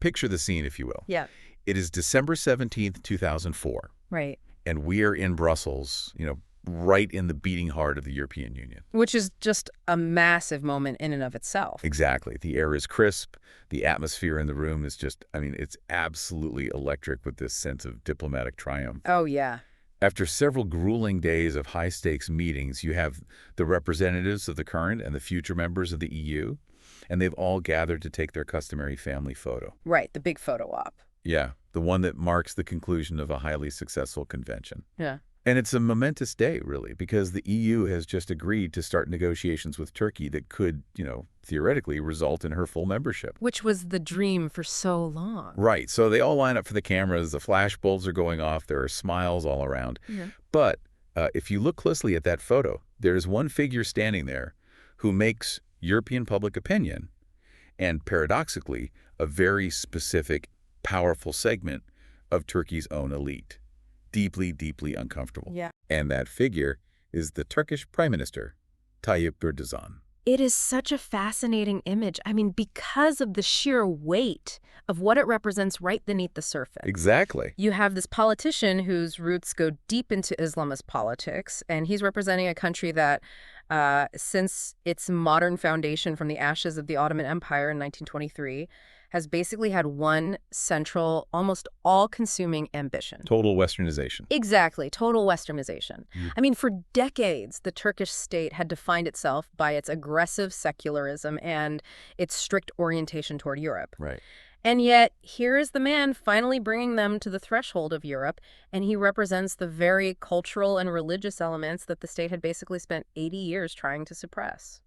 picture the scene, if you will. Yeah. It is December 17th, 2004. Right. And we are in Brussels, right in the beating heart of the European Union. Which is just a massive moment in and of itself. Exactly. The air is crisp. The atmosphere in the room is just, it's absolutely electric with this sense of diplomatic triumph. Oh, yeah. After several grueling days of high-stakes meetings, you have the representatives of the current and the future members of the EU, and they've all gathered to take their customary family photo. Right, the big photo op. Yeah, the one that marks the conclusion of a highly successful convention. Yeah. And it's a momentous day, really, because the EU has just agreed to start negotiations with Turkey that could, theoretically result in her full membership. Which was the dream for so long. Right. So they all line up for the cameras. The flash bulbs are going off. There are smiles all around. Yeah. But if you look closely at that photo, there is one figure standing there who makes European public opinion, and paradoxically, a very specific, powerful segment of Turkey's own elite. Deeply, deeply uncomfortable. Yeah. And that figure is the Turkish Prime Minister, Tayyip Erdogan. It is such a fascinating image. Because of the sheer weight of what it represents right beneath the surface. Exactly. You have this politician whose roots go deep into Islamist politics, and he's representing a country that, since its modern foundation from the ashes of the Ottoman Empire in 1923, has basically had one central, almost all-consuming ambition. Total westernization. Exactly, total westernization. For decades, the Turkish state had defined itself by its aggressive secularism and its strict orientation toward Europe. Right. And yet, here is the man finally bringing them to the threshold of Europe, and he represents the very cultural and religious elements that the state had basically spent 80 years trying to suppress.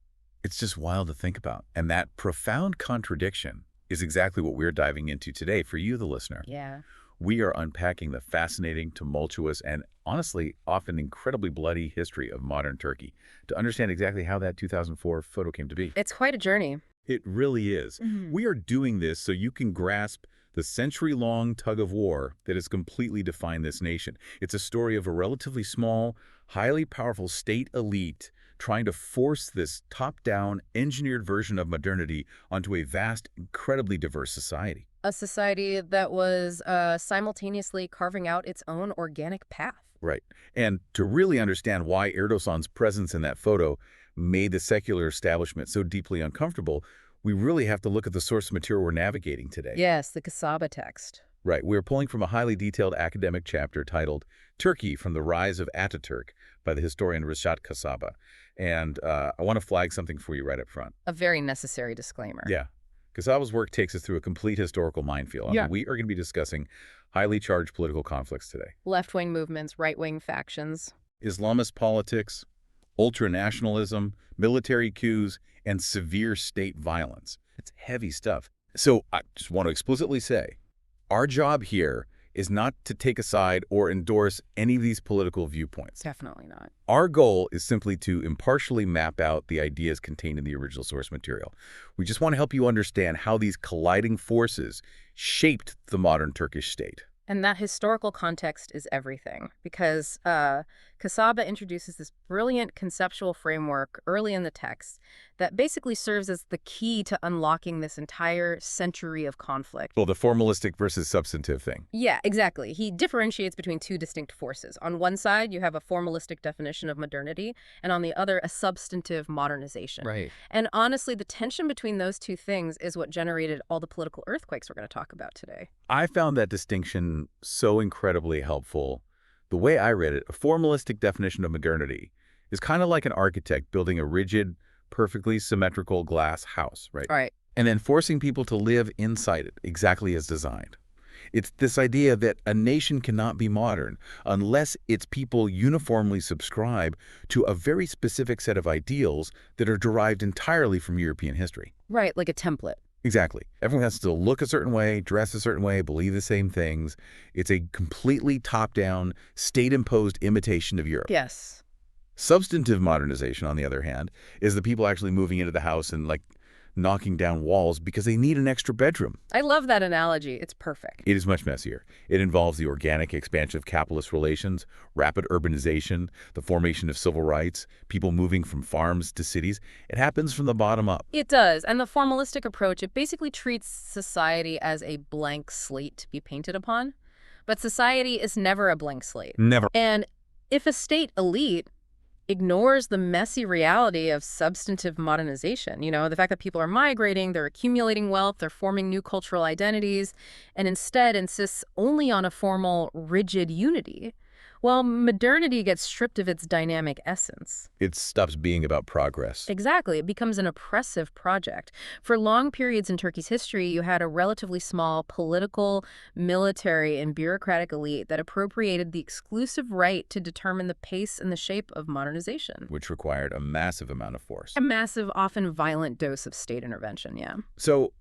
It's just wild to think about. And that profound contradiction is exactly what we're diving into today for you, the listener. Yeah. We are unpacking the fascinating, tumultuous, and honestly, often incredibly bloody history of modern Turkey to understand exactly how that 2004 photo came to be. It's quite a journey. It really is. We are doing this so you can grasp the century-long tug-of-war that has completely defined this nation. It's a story of a relatively small, highly powerful state elite trying to force this top-down, engineered version of modernity onto a vast, incredibly diverse society. A society that was simultaneously carving out its own organic path. Right. And to really understand why Erdogan's presence in that photo made the secular establishment so deeply uncomfortable, we really have to look at the source material we're navigating today. Yes, the Kasaba text. Right. We're pulling from a highly detailed academic chapter titled Turkey from the Rise of Ataturk by the historian Rishad Kasaba. And I want to flag something for you right up front. A very necessary disclaimer. Yeah. Kasaba's work takes us through a complete historical minefield. We are going to be discussing highly charged political conflicts today. Left-wing movements, right-wing factions. Islamist politics, ultranationalism, military coups, and severe state violence. It's heavy stuff. So I just want to explicitly say, our job here is not to take a side or endorse any of these political viewpoints. Definitely not. Our goal is simply to impartially map out the ideas contained in the original source material. We just want to help you understand how these colliding forces shaped the modern Turkish state. And that historical context is everything, because Kasaba introduces this brilliant conceptual framework early in the text that basically serves as the key to unlocking this entire century of conflict. Well, the formalistic versus substantive thing. Yeah, exactly. He differentiates between two distinct forces. On one side, you have a formalistic definition of modernity, and on the other, a substantive modernization. Right. And honestly, the tension between those two things is what generated all the political earthquakes we're going to talk about today. I found that distinction so incredibly helpful. The way I read it, a formalistic definition of modernity is kind of like an architect building a rigid, perfectly symmetrical glass house, right? Right. And then forcing people to live inside it exactly as designed. It's this idea that a nation cannot be modern unless its people uniformly subscribe to a very specific set of ideals that are derived entirely from European history. Right, like a template. Exactly. Everyone has to look a certain way, dress a certain way, believe the same things. It's a completely top-down, state-imposed imitation of Europe. Yes. Substantive modernization, on the other hand, is the people actually moving into the house and, knocking down walls because they need an extra bedroom. I love that analogy. It's perfect. It is much messier. It involves the organic expansion of capitalist relations, rapid urbanization, the formation of civil rights, people moving from farms to cities. It happens from the bottom up. It does. And the formalistic approach, it basically treats society as a blank slate to be painted upon. But society is never a blank slate. Never. And if a state elite ignores the messy reality of substantive modernization, the fact that people are migrating, they're accumulating wealth, they're forming new cultural identities, and instead insists only on a formal, rigid unity, well, modernity gets stripped of its dynamic essence. It stops being about progress. Exactly. It becomes an oppressive project. For long periods in Turkey's history, you had a relatively small political, military, and bureaucratic elite that appropriated the exclusive right to determine the pace and the shape of modernization. Which required a massive amount of force. A massive, often violent dose of state intervention, yeah. So,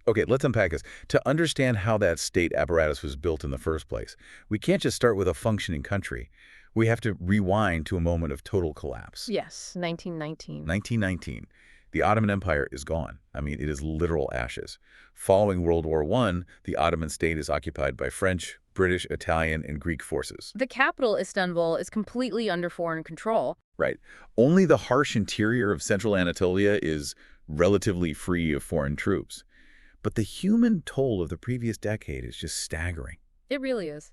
okay, let's unpack this. To understand how that state apparatus was built in the first place, we can't just start with a functioning country. We have to rewind to a moment of total collapse. Yes, 1919. 1919. The Ottoman Empire is gone. I mean, it is literal ashes. Following World War I, the Ottoman state is occupied by French, British, Italian, and Greek forces. The capital, Istanbul, is completely under foreign control. Right. Only the harsh interior of central Anatolia is relatively free of foreign troops. But the human toll of the previous decade is just staggering. It really is.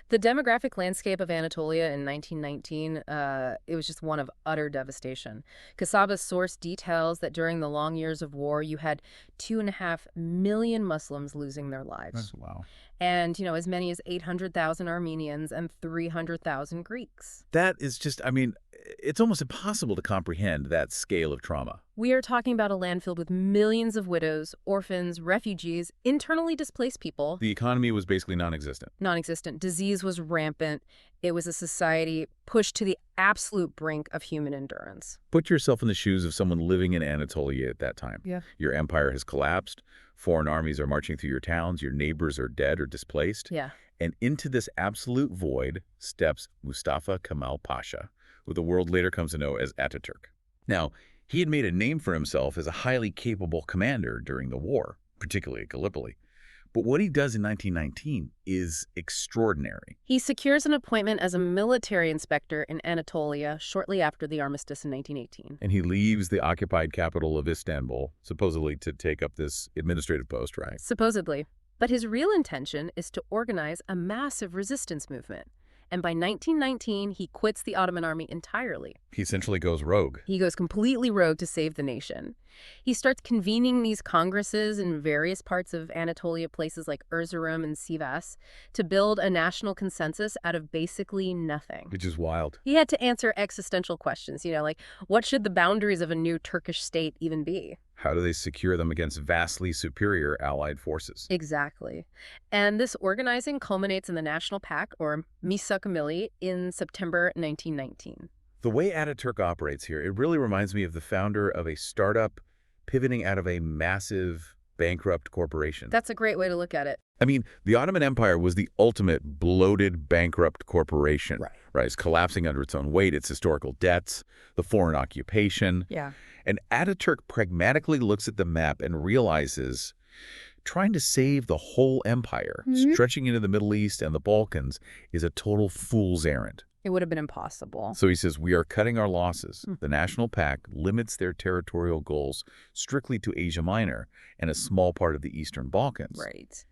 The demographic landscape of Anatolia in 1919, it was just one of utter devastation. Kasaba's source details that during the long years of war, you had 2.5 million Muslims losing their lives. Wow. And, as many as 800,000 Armenians and 300,000 Greeks. That is just, I mean, it's almost impossible to comprehend that scale of trauma. We are talking about a land filled with millions of widows, orphans, refugees, internally displaced people. The economy was basically non-existent. Non-existent. Disease was rampant. It was a society pushed to the absolute brink of human endurance. Put yourself in the shoes of someone living in Anatolia at that time. Yeah. Your empire has collapsed. Foreign armies are marching through your towns. Your neighbors are dead or displaced. Yeah. And into this absolute void steps Mustafa Kemal Pasha, who the world later comes to know as Atatürk. Now, he had made a name for himself as a highly capable commander during the war, particularly at Gallipoli. But what he does in 1919 is extraordinary. He secures an appointment as a military inspector in Anatolia shortly after the armistice in 1918. And he leaves the occupied capital of Istanbul, supposedly to take up this administrative post, right? Supposedly. But his real intention is to organize a massive resistance movement. And by 1919, he quits the Ottoman army entirely. He essentially goes rogue. He goes completely rogue to save the nation. He starts convening these congresses in various parts of Anatolia, places like Erzurum and Sivas, to build a national consensus out of basically nothing. Which is wild. He had to answer existential questions, like what should the boundaries of a new Turkish state even be? How do they secure them against vastly superior Allied forces? Exactly. And this organizing culminates in the National Pact, or Misak Milli, in September 1919. The way Ataturk operates here, it really reminds me of the founder of a startup pivoting out of a massive bankrupt corporation. That's a great way to look at it. I mean, the Ottoman Empire was the ultimate bloated, bankrupt corporation. Right. It's collapsing under its own weight, its historical debts, the foreign occupation. Yeah. And Ataturk pragmatically looks at the map and realizes trying to save the whole empire, stretching into the Middle East and the Balkans, is a total fool's errand. It would have been impossible. So he says, we are cutting our losses. The National Pact limits their territorial goals strictly to Asia Minor and a small part of the Eastern Balkans. Right.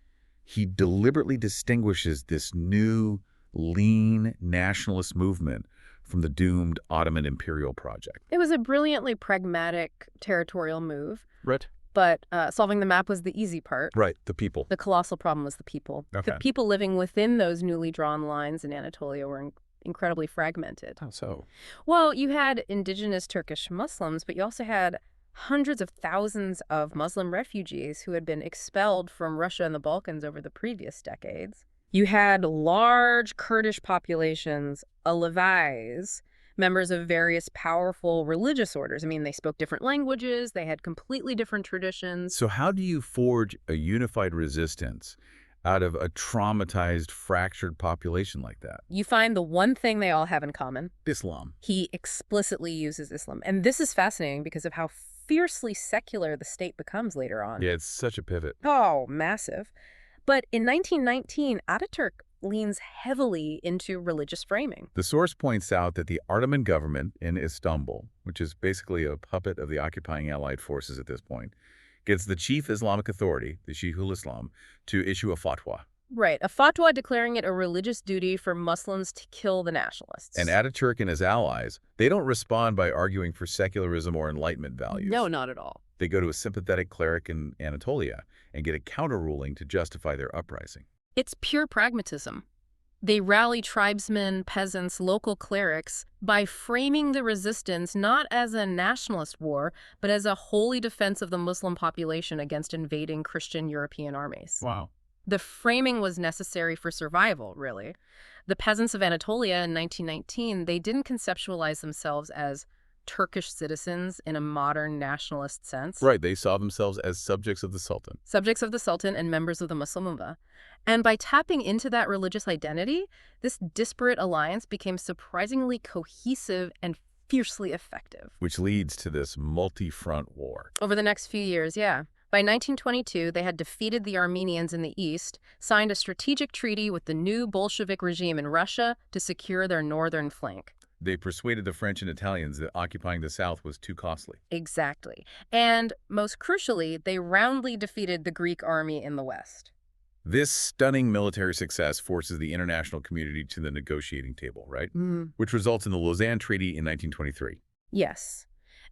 He deliberately distinguishes this new, lean nationalist movement from the doomed Ottoman imperial project. It was a brilliantly pragmatic territorial move. Right. But solving the map was the easy part. Right, the people. The colossal problem was the people. Okay. The people living within those newly drawn lines in Anatolia were incredibly fragmented. How so? Well, you had indigenous Turkish Muslims, but you also had hundreds of thousands of Muslim refugees who had been expelled from Russia and the Balkans over the previous decades. You had large Kurdish populations, Alevis, members of various powerful religious orders. I mean, they spoke different languages, they had completely different traditions. So how do you forge a unified resistance out of a traumatized, fractured population like that? You find the one thing they all have in common. Islam. He explicitly uses Islam. And this is fascinating because of how fiercely secular the state becomes later on. Yeah, it's such a pivot. Oh, massive. But in 1919, Ataturk leans heavily into religious framing. The source points out that the Ottoman government in Istanbul, which is basically a puppet of the occupying Allied forces at this point, gets the chief Islamic authority, the Sheikhul Islam, to issue a fatwa. Right, a fatwa declaring it a religious duty for Muslims to kill the nationalists. And Ataturk and his allies, they don't respond by arguing for secularism or Enlightenment values. No, not at all. They go to a sympathetic cleric in Anatolia and get a counter-ruling to justify their uprising. It's pure pragmatism. They rally tribesmen, peasants, local clerics by framing the resistance not as a nationalist war, but as a holy defense of the Muslim population against invading Christian European armies. Wow. The framing was necessary for survival, really. The peasants of Anatolia in 1919, they didn't conceptualize themselves as Turkish citizens in a modern nationalist sense. Right, they saw themselves as subjects of the Sultan. Subjects of the Sultan and members of the Muslim Ummah. And by tapping into that religious identity, this disparate alliance became surprisingly cohesive and fiercely effective. Which leads to this multi-front war. Over the next few years, yeah. By 1922, they had defeated the Armenians in the east, signed a strategic treaty with the new Bolshevik regime in Russia to secure their northern flank. They persuaded the French and Italians that occupying the South was too costly. Exactly. And most crucially, they roundly defeated the Greek army in the west. This stunning military success forces the international community to the negotiating table, right? Which results in the Lausanne Treaty in 1923. Yes.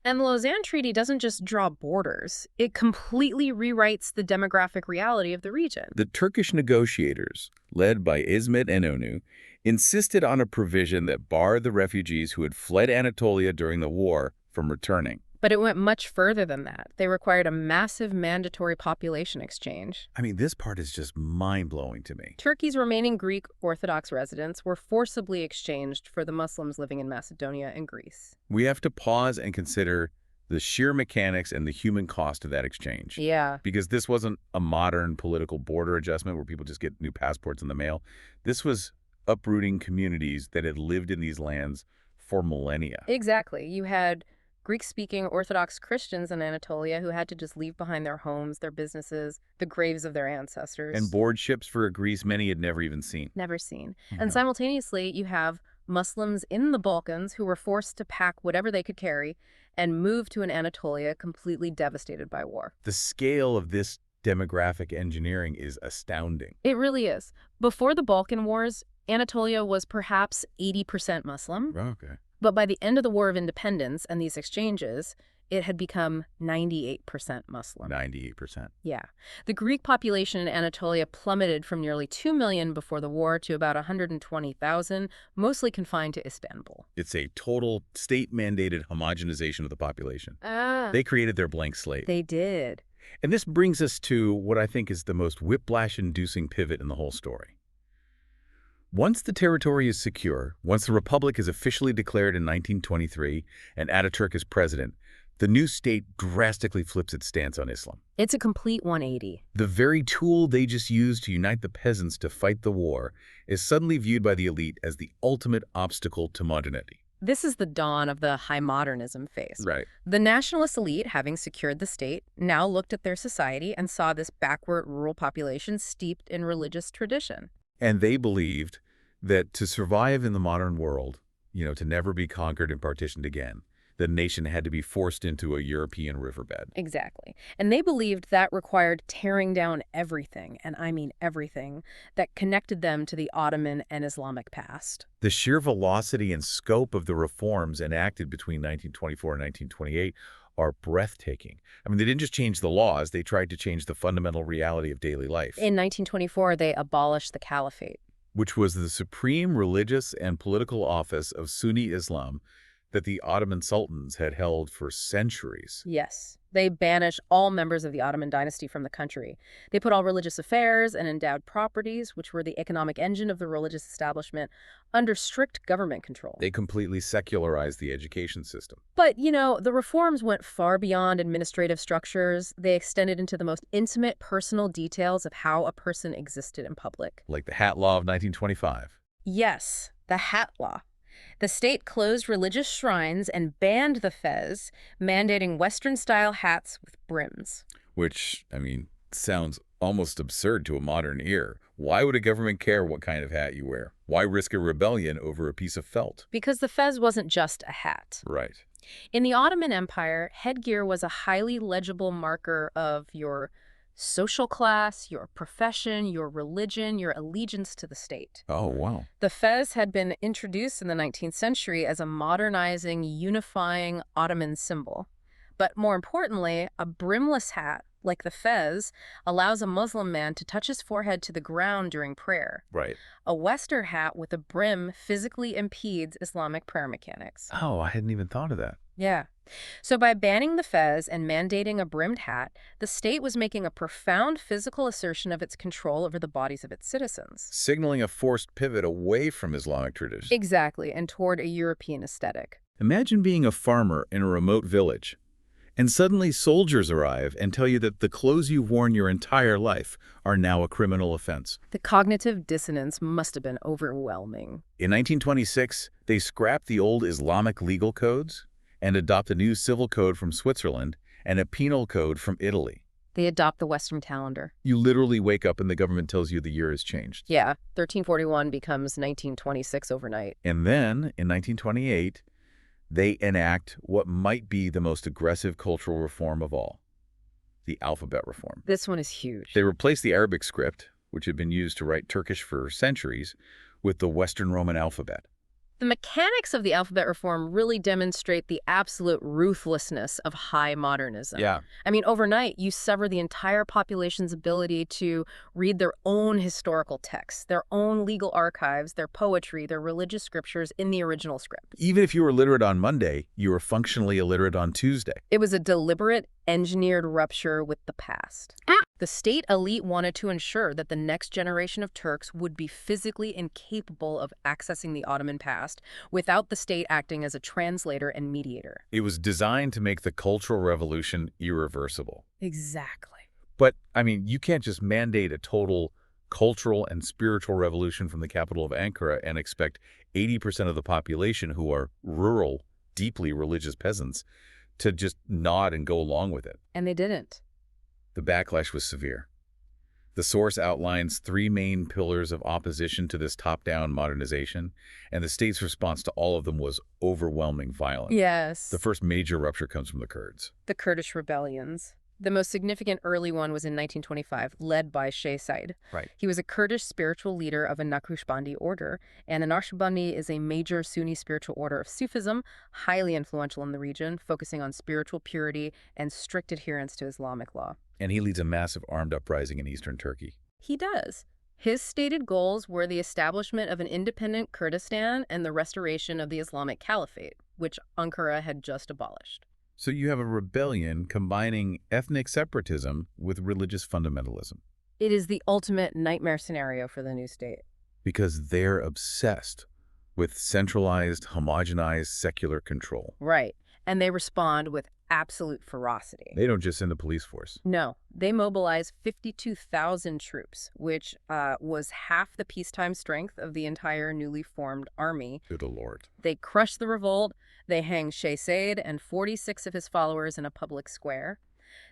And the Lausanne Treaty doesn't just draw borders. It completely rewrites the demographic reality of the region. The Turkish negotiators, led by İsmet İnönü, insisted on a provision that barred the refugees who had fled Anatolia during the war from returning. But it went much further than that. They required a massive mandatory population exchange. I mean, this part is just mind-blowing to me. Turkey's remaining Greek Orthodox residents were forcibly exchanged for the Muslims living in Macedonia and Greece. We have to pause and consider the sheer mechanics and the human cost of that exchange. Yeah. Because this wasn't a modern political border adjustment where people just get new passports in the mail. This was uprooting communities that had lived in these lands for millennia. Exactly. You had Greek-speaking Orthodox Christians in Anatolia who had to just leave behind their homes, their businesses, the graves of their ancestors. And board ships for a Greece many had never even seen. Never seen. Yeah. And simultaneously, you have Muslims in the Balkans who were forced to pack whatever they could carry and move to an Anatolia completely devastated by war. The scale of this demographic engineering is astounding. It really is. Before the Balkan Wars, Anatolia was perhaps 80% Muslim. Okay. But by the end of the War of Independence and these exchanges, it had become 98% Muslim. 98%. Yeah. The Greek population in Anatolia plummeted from nearly 2 million before the war to about 120,000, mostly confined to Istanbul. It's a total state-mandated homogenization of the population. They created their blank slate. They did. And this brings us to what I think is the most whiplash-inducing pivot in the whole story. Once the territory is secure, once the republic is officially declared in 1923 and Ataturk is president, the new state drastically flips its stance on Islam. It's a complete 180. The very tool they just used to unite the peasants to fight the war is suddenly viewed by the elite as the ultimate obstacle to modernity. This is the dawn of the high modernism phase. Right. The nationalist elite, having secured the state, now looked at their society and saw this backward rural population steeped in religious tradition. And they believed that to survive in the modern world, to never be conquered and partitioned again, the nation had to be forced into a European riverbed. Exactly. And they believed that required tearing down everything, and I mean everything, that connected them to the Ottoman and Islamic past. The sheer velocity and scope of the reforms enacted between 1924 and 1928 are breathtaking. I mean, they didn't just change the laws, they tried to change the fundamental reality of daily life. In 1924, they abolished the caliphate, which was the supreme religious and political office of Sunni Islam that the Ottoman sultans had held for centuries. Yes. They banished all members of the Ottoman dynasty from the country. They put all religious affairs and endowed properties, which were the economic engine of the religious establishment, under strict government control. They completely secularized the education system. But, the reforms went far beyond administrative structures. They extended into the most intimate, personal details of how a person existed in public. Like the Hat Law of 1925. Yes, the Hat Law. The state closed religious shrines and banned the fez, mandating Western-style hats with brims. Which, I mean, sounds almost absurd to a modern ear. Why would a government care what kind of hat you wear? Why risk a rebellion over a piece of felt? Because the fez wasn't just a hat. Right. In the Ottoman Empire, headgear was a highly legible marker of your social class, your profession, your religion, your allegiance to the state. Oh, wow. The fez had been introduced in the 19th century as a modernizing, unifying Ottoman symbol. But more importantly, a brimless hat, like the fez, allows a Muslim man to touch his forehead to the ground during prayer. Right. A Western hat with a brim physically impedes Islamic prayer mechanics. Oh, I hadn't even thought of that. Yeah. So by banning the fez and mandating a brimmed hat, the state was making a profound physical assertion of its control over the bodies of its citizens. Signaling a forced pivot away from Islamic tradition. Exactly, and toward a European aesthetic. Imagine being a farmer in a remote village, and suddenly soldiers arrive and tell you that the clothes you've worn your entire life are now a criminal offense. The cognitive dissonance must have been overwhelming. In 1926, they scrapped the old Islamic legal codes and adopt a new civil code from Switzerland and a penal code from Italy. They adopt the Western calendar. You literally wake up and the government tells you the year has changed. Yeah, 1341 becomes 1926 overnight. And then, in 1928, they enact what might be the most aggressive cultural reform of all, the alphabet reform. This one is huge. They replaced the Arabic script, which had been used to write Turkish for centuries, with the Western Roman alphabet. The mechanics of the alphabet reform really demonstrate the absolute ruthlessness of high modernism. Yeah. I mean, overnight, you sever the entire population's ability to read their own historical texts, their own legal archives, their poetry, their religious scriptures in the original script. Even if you were literate on Monday, you were functionally illiterate on Tuesday. It was a deliberate, engineered rupture with the past. The state elite wanted to ensure that the next generation of Turks would be physically incapable of accessing the Ottoman past without the state acting as a translator and mediator. It was designed to make the Cultural Revolution irreversible. Exactly. But, I mean, you can't just mandate a total cultural and spiritual revolution from the capital of Ankara and expect 80% of the population, who are rural, deeply religious peasants, to just nod and go along with it. And they didn't. The backlash was severe. The source outlines 3 main pillars of opposition to this top-down modernization, and the state's response to all of them was overwhelming violence. Yes. The first major rupture comes from the Kurds. The Kurdish rebellions. The most significant early one was in 1925, led by Sheikh Said. Right. He was a Kurdish spiritual leader of a Naqshbandi order, and a Naqshbandi is a major Sunni spiritual order of Sufism, highly influential in the region, focusing on spiritual purity and strict adherence to Islamic law. And he leads a massive armed uprising in eastern Turkey. He does. His stated goals were the establishment of an independent Kurdistan and the restoration of the Islamic Caliphate, which Ankara had just abolished. So you have a rebellion combining ethnic separatism with religious fundamentalism. It is the ultimate nightmare scenario for the new state. Because they're obsessed with centralized, homogenized, secular control. Right. And they respond with absolute ferocity. They don't just send the police force. No, they mobilize 52,000 troops, which was half the peacetime strength of the entire newly formed army. Good Lord. They crush the revolt. They hang Sheikh Said and 46 of his followers in a public square.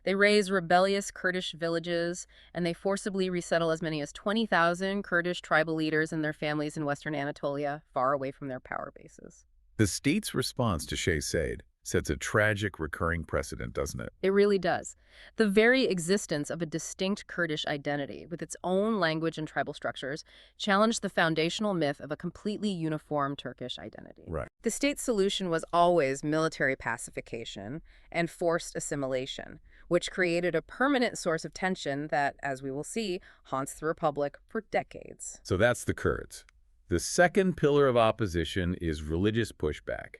They raise rebellious Kurdish villages, and they forcibly resettle as many as 20,000 Kurdish tribal leaders and their families in western Anatolia, far away from their power bases. The state's response to Sheikh Said sets a tragic recurring precedent, doesn't it? It really does. The very existence of a distinct Kurdish identity, with its own language and tribal structures, challenged the foundational myth of a completely uniform Turkish identity. Right. The state's solution was always military pacification and forced assimilation, which created a permanent source of tension that, as we will see, haunts the Republic for decades. So that's the Kurds. The second pillar of opposition is religious pushback.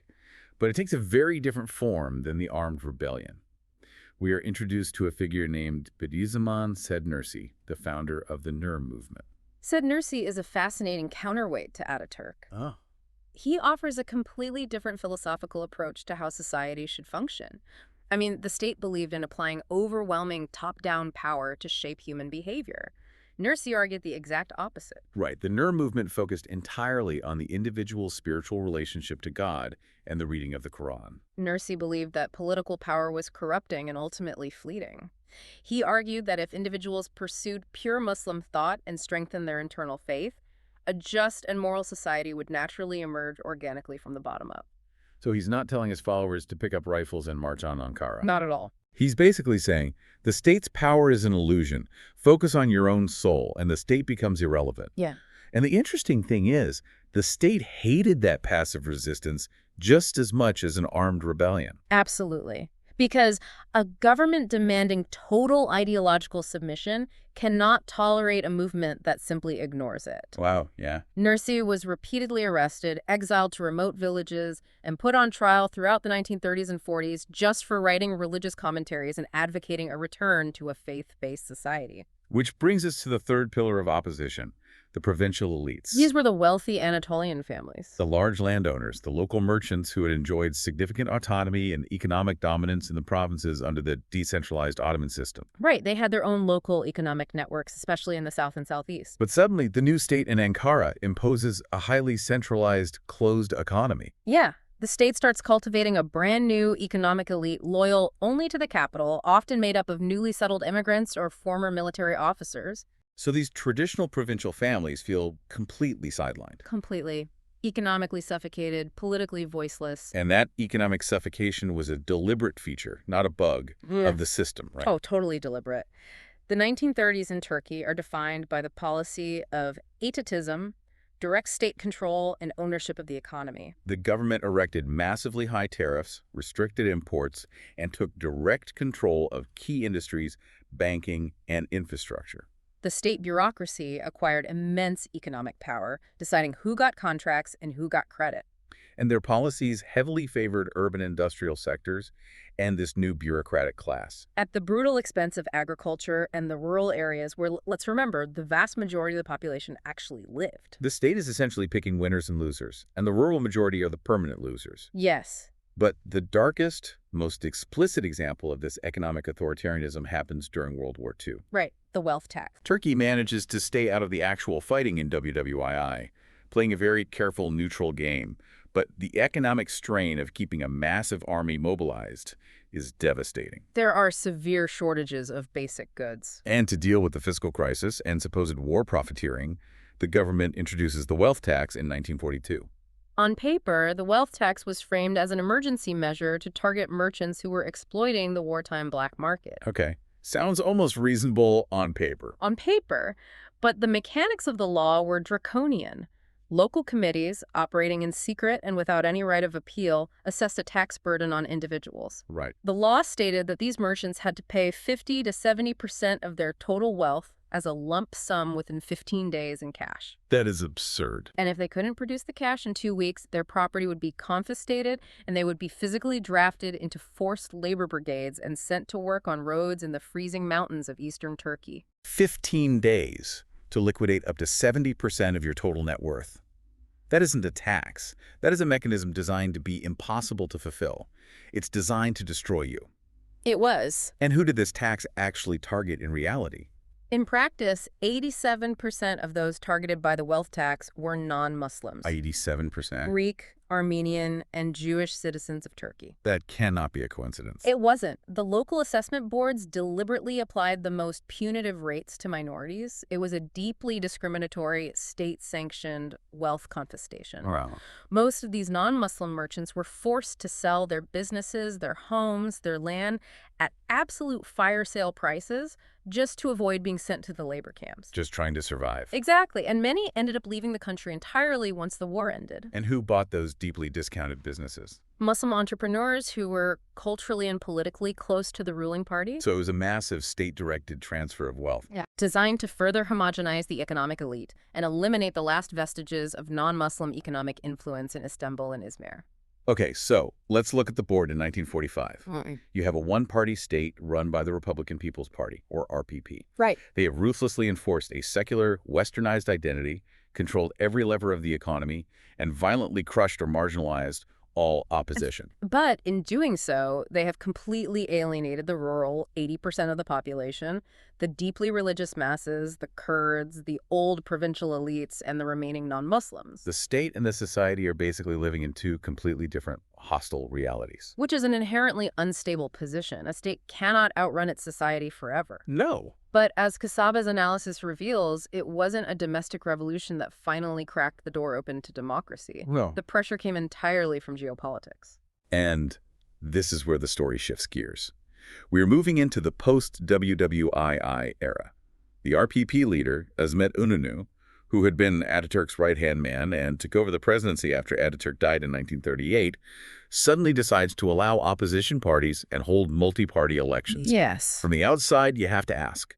But it takes a very different form than the armed rebellion. We are introduced to a figure named Bediüzzaman Said Nursi, the founder of the Nur movement. Said Nursi is a fascinating counterweight to Ataturk. Oh. He offers a completely different philosophical approach to how society should function. I mean, the state believed in applying overwhelming top-down power to shape human behavior. Nursi argued the exact opposite. Right. The Nur movement focused entirely on the individual's spiritual relationship to God and the reading of the Quran. Nursi believed that political power was corrupting and ultimately fleeting. He argued that if individuals pursued pure Muslim thought and strengthened their internal faith, a just and moral society would naturally emerge organically from the bottom up. So he's not telling his followers to pick up rifles and march on Ankara. Not at all. He's basically saying, the state's power is an illusion. Focus on your own soul, and the state becomes irrelevant. Yeah. And the interesting thing is, the state hated that passive resistance just as much as an armed rebellion. Absolutely. Because a government demanding total ideological submission cannot tolerate a movement that simply ignores it. Wow, yeah. Nursi was repeatedly arrested, exiled to remote villages, and put on trial throughout the 1930s and 40s just for writing religious commentaries and advocating a return to a faith-based society. Which brings us to the third pillar of opposition, the provincial elites. These were the wealthy Anatolian families. The large landowners, the local merchants who had enjoyed significant autonomy and economic dominance in the provinces under the decentralized Ottoman system. Right, they had their own local economic networks, especially in the south and southeast. But suddenly, the new state in Ankara imposes a highly centralized, closed economy. Yeah, the state starts cultivating a brand new economic elite loyal only to the capital, often made up of newly settled immigrants or former military officers. So these traditional provincial families feel completely sidelined. Completely. Economically suffocated, politically voiceless. And that economic suffocation was a deliberate feature, not a bug, of the system, right? Oh, totally deliberate. The 1930s in Turkey are defined by the policy of atatism, direct state control, and ownership of the economy. The government erected massively high tariffs, restricted imports, and took direct control of key industries, banking, and infrastructure. The state bureaucracy acquired immense economic power, deciding who got contracts and who got credit. And their policies heavily favored urban industrial sectors and this new bureaucratic class. At the brutal expense of agriculture and the rural areas where, let's remember, the vast majority of the population actually lived. The state is essentially picking winners and losers, and the rural majority are the permanent losers. Yes. But the darkest, most explicit example of this economic authoritarianism happens during World War II. Right, the wealth tax. Turkey manages to stay out of the actual fighting in WWII, playing a very careful, neutral game. But the economic strain of keeping a massive army mobilized is devastating. There are severe shortages of basic goods. And to deal with the fiscal crisis and supposed war profiteering, the government introduces the wealth tax in 1942. On paper, the wealth tax was framed as an emergency measure to target merchants who were exploiting the wartime black market. Okay. Sounds almost reasonable on paper. On paper, but the mechanics of the law were draconian. Local committees, operating in secret and without any right of appeal, assessed a tax burden on individuals. Right. The law stated that these merchants had to pay 50 to 70% of their total wealth as a lump sum within 15 days in cash. That is absurd. And if they couldn't produce the cash in 2 weeks, their property would be confiscated and they would be physically drafted into forced labor brigades and sent to work on roads in the freezing mountains of eastern Turkey. 15 days to liquidate up to 70% of your total net worth. That isn't a tax. That is a mechanism designed to be impossible to fulfill. It's designed to destroy you. It was. And who did this tax actually target in reality? In practice, 87% of those targeted by the wealth tax were non-Muslims. 87%? Greek, Armenian, and Jewish citizens of Turkey. That cannot be a coincidence. It wasn't. The local assessment boards deliberately applied the most punitive rates to minorities. It was a deeply discriminatory, state-sanctioned wealth confiscation. Wow. Most of these non-Muslim merchants were forced to sell their businesses, their homes, their land at absolute fire sale prices just to avoid being sent to the labor camps. Just trying to survive. Exactly. And many ended up leaving the country entirely once the war ended. And who bought those deeply discounted businesses? Muslim entrepreneurs who were culturally and politically close to the ruling party. So it was a massive state-directed transfer of wealth. Yeah. Designed to further homogenize the economic elite and eliminate the last vestiges of non-Muslim economic influence in Istanbul and Izmir. Okay, so let's look at the board in 1945. Right. You have a one-party state run by the Republican People's Party, or RPP. Right. They have ruthlessly enforced a secular, westernized identity, controlled every lever of the economy, and violently crushed or marginalized all opposition. But in doing so, they have completely alienated the rural 80% of the population, the deeply religious masses, the Kurds, the old provincial elites, and the remaining non-Muslims. The state and the society are basically living in two completely different, hostile realities. Which is an inherently unstable position. A state cannot outrun its society forever. No. But as Casaba's analysis reveals, it wasn't a domestic revolution that finally cracked the door open to democracy. No. The pressure came entirely from geopolitics. And this is where the story shifts gears. We're moving into the post-WWII era. The RPP leader, Azmet Inönü, who had been Ataturk's right-hand man and took over the presidency after Ataturk died in 1938, suddenly decides to allow opposition parties and hold multi-party elections. Yes. From the outside, you have to ask,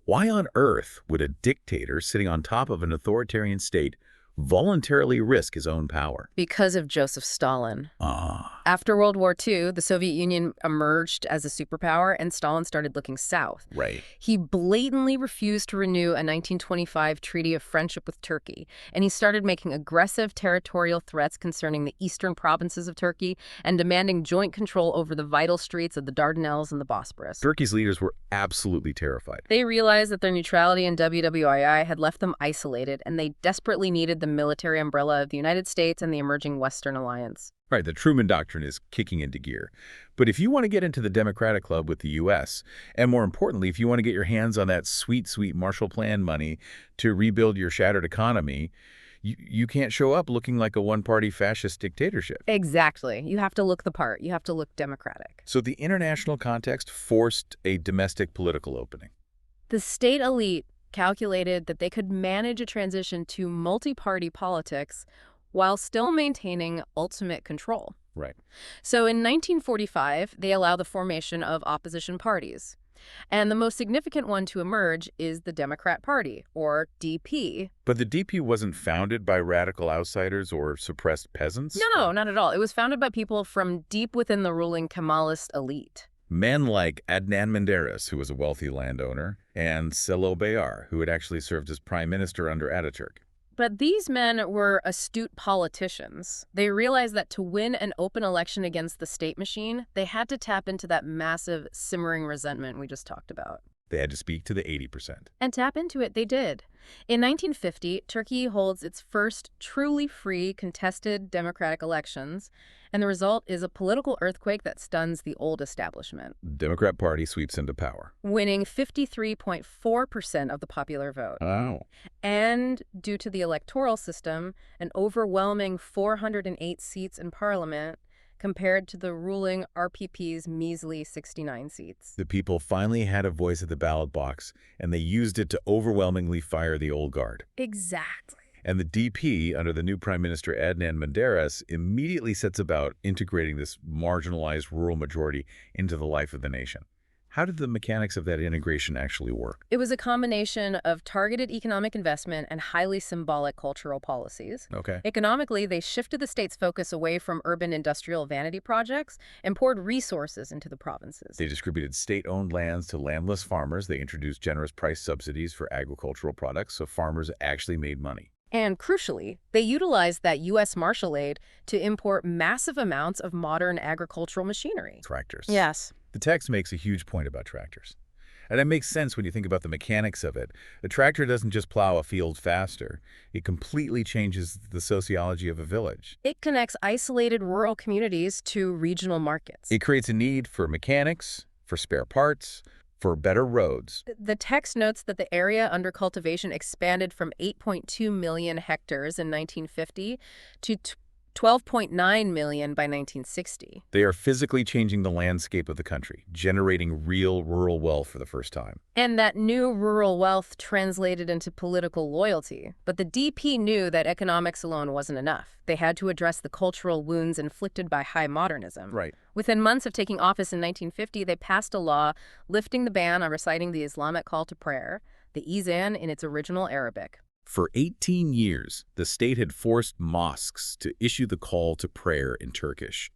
why on earth would a dictator sitting on top of an authoritarian state voluntarily risk his own power? Because of Joseph Stalin. Ah. After World War II, the Soviet Union emerged as a superpower, and Stalin started looking south. Right. He blatantly refused to renew a 1925 treaty of friendship with Turkey, and he started making aggressive territorial threats concerning the eastern provinces of Turkey and demanding joint control over the vital streets of the Dardanelles and the Bosporus. Turkey's leaders were absolutely terrified. They realized that their neutrality in WWII had left them isolated, and they desperately needed the military umbrella of the United States and the emerging Western alliance. Right, the Truman Doctrine is kicking into gear. But if you want to get into the Democratic Club with the U.S., and more importantly, if you want to get your hands on that sweet, sweet Marshall Plan money to rebuild your shattered economy, you can't show up looking like a one-party fascist dictatorship. Exactly. You have to look the part. You have to look democratic. So the international context forced a domestic political opening. The state elite calculated that they could manage a transition to multi-party politics while still maintaining ultimate control. Right. So in 1945, they allow the formation of opposition parties. And the most significant one to emerge is the Democrat Party, or DP. But the DP wasn't founded by radical outsiders or suppressed peasants? No, not at all. It was founded by people from deep within the ruling Kemalist elite. Men like Adnan Menderes, who was a wealthy landowner, and Selo Bayar, who had actually served as prime minister under Ataturk. But these men were astute politicians. They realized that to win an open election against the state machine, they had to tap into that massive, simmering resentment we just talked about. They had to speak to the 80%. And tap into it they did. In 1950, Turkey holds its first truly free, contested democratic elections, and the result is a political earthquake that stuns the old establishment. The Democrat Party sweeps into power, Winning 53.4% of the popular vote. Wow. And, due to the electoral system, an overwhelming 408 seats in parliament compared to the ruling RPP's measly 69 seats. The people finally had a voice at the ballot box, and they used it to overwhelmingly fire the old guard. Exactly. And the DP, under the new Prime Minister Adnan Menderes, immediately sets about integrating this marginalized rural majority into the life of the nation. How did the mechanics of that integration actually work? It was a combination of targeted economic investment and highly symbolic cultural policies. Okay. Economically, they shifted the state's focus away from urban industrial vanity projects and poured resources into the provinces. They distributed state-owned lands to landless farmers. They introduced generous price subsidies for agricultural products, so farmers actually made money. And crucially, they utilized that U.S. Marshall aid to import massive amounts of modern agricultural machinery. Tractors. Yes. The text makes a huge point about tractors. And that makes sense when you think about the mechanics of it. The tractor doesn't just plow a field faster. It completely changes the sociology of a village. It connects isolated rural communities to regional markets. It creates a need for mechanics, for spare parts, for better roads. The text notes that the area under cultivation expanded from 8.2 million hectares in 1950 to 12.9 million by 1960. They are physically changing the landscape of the country, generating real rural wealth for the first time. And that new rural wealth translated into political loyalty. But the DP knew that economics alone wasn't enough. They had to address the cultural wounds inflicted by high modernism. Right. Within months of taking office in 1950, they passed a law lifting the ban on reciting the Islamic call to prayer, the Ezan in its original Arabic. For 18 years, the state had forced mosques to issue the call to prayer in Turkish,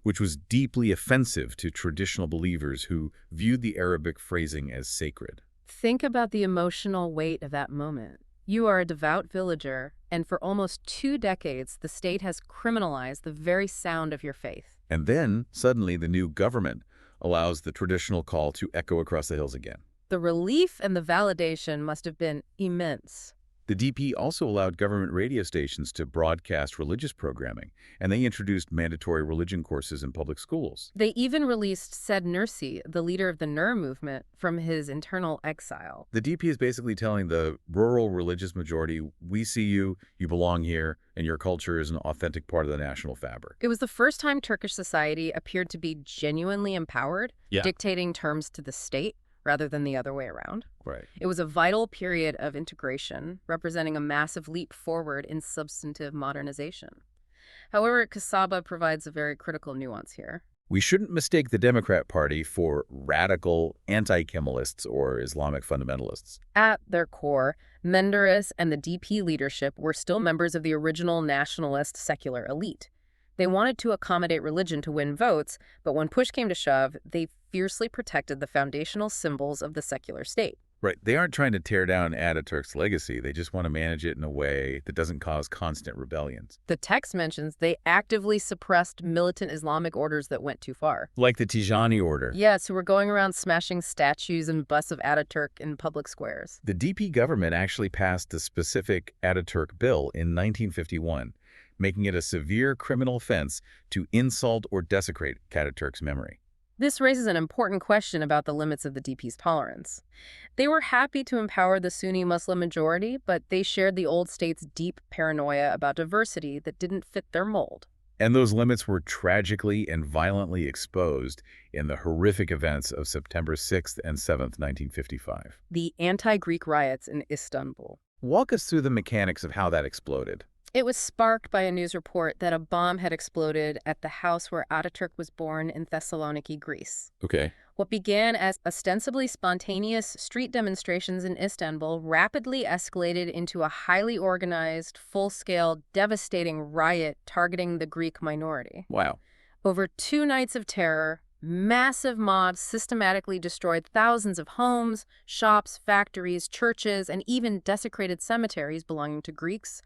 which was deeply offensive to traditional believers who viewed the Arabic phrasing as sacred. Think about the emotional weight of that moment. You are a devout villager, and for almost 2 decades, the state has criminalized the very sound of your faith. And then, suddenly, the new government allows the traditional call to echo across the hills again. The relief and the validation must have been immense. The DP also allowed government radio stations to broadcast religious programming, and they introduced mandatory religion courses in public schools. They even released Said Nursi, the leader of the Nur movement, from his internal exile. The DP is basically telling the rural religious majority, we see you, you belong here, and your culture is an authentic part of the national fabric. It was the first time Turkish society appeared to be genuinely empowered, dictating terms to the state rather than the other way around. Right. It was a vital period of integration, representing a massive leap forward in substantive modernization. However, Kasaba provides a very critical nuance here. We shouldn't mistake the Democrat Party for radical anti-Kemalists or Islamic fundamentalists. At their core, Menderes and the DP leadership were still members of the original nationalist secular elite. They wanted to accommodate religion to win votes, but when push came to shove, they fiercely protected the foundational symbols of the secular state. Right. They aren't trying to tear down Ataturk's legacy. They just want to manage it in a way that doesn't cause constant rebellions. The text mentions they actively suppressed militant Islamic orders that went too far. Like the Tijani order. Yes, who were going around smashing statues and busts of Ataturk in public squares. The DP government actually passed the specific Ataturk bill in 1951, making it a severe criminal offense to insult or desecrate Ataturk's memory. This raises an important question about the limits of the DP's tolerance. They were happy to empower the Sunni Muslim majority, but they shared the old state's deep paranoia about diversity that didn't fit their mold. And those limits were tragically and violently exposed in the horrific events of September 6th and 7th, 1955. The anti-Greek riots in Istanbul. Walk us through the mechanics of how that exploded. It was sparked by a news report that a bomb had exploded at the house where Ataturk was born in Thessaloniki, Greece. Okay. What began as ostensibly spontaneous street demonstrations in Istanbul rapidly escalated into a highly organized, full-scale, devastating riot targeting the Greek minority. Wow. Over 2 nights of terror, massive mobs systematically destroyed thousands of homes, shops, factories, churches, and even desecrated cemeteries belonging to Greeks,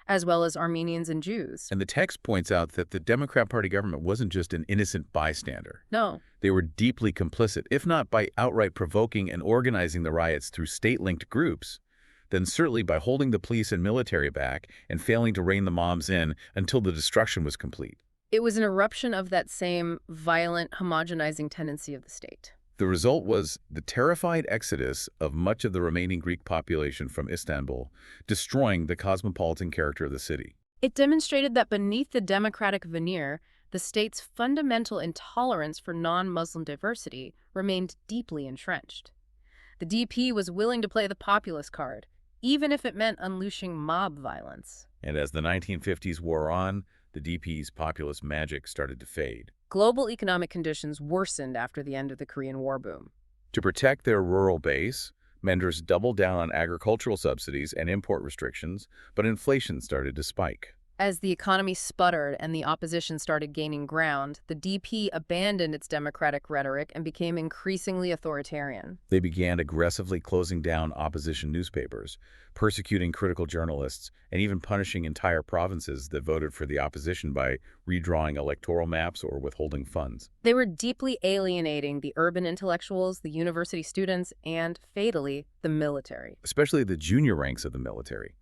as well as Armenians and Jews. And the text points out that the Democrat Party government wasn't just an innocent bystander. No. They were deeply complicit, if not by outright provoking and organizing the riots through state-linked groups, then certainly by holding the police and military back and failing to rein the mobs in until the destruction was complete. It was an eruption of that same violent, homogenizing tendency of the state. The result was the terrified exodus of much of the remaining Greek population from Istanbul, destroying the cosmopolitan character of the city. It demonstrated that beneath the democratic veneer, the state's fundamental intolerance for non-Muslim diversity remained deeply entrenched. The DP was willing to play the populist card, even if it meant unleashing mob violence. And as the 1950s wore on, the DP's populist magic started to fade. Global economic conditions worsened after the end of the Korean War boom. To protect their rural base, Menderes doubled down on agricultural subsidies and import restrictions, but inflation started to spike. As the economy sputtered and the opposition started gaining ground, the DP abandoned its democratic rhetoric and became increasingly authoritarian. They began aggressively closing down opposition newspapers, persecuting critical journalists, and even punishing entire provinces that voted for the opposition by redrawing electoral maps or withholding funds. They were deeply alienating the urban intellectuals, the university students, and, fatally, the military. Especially the junior ranks of the military.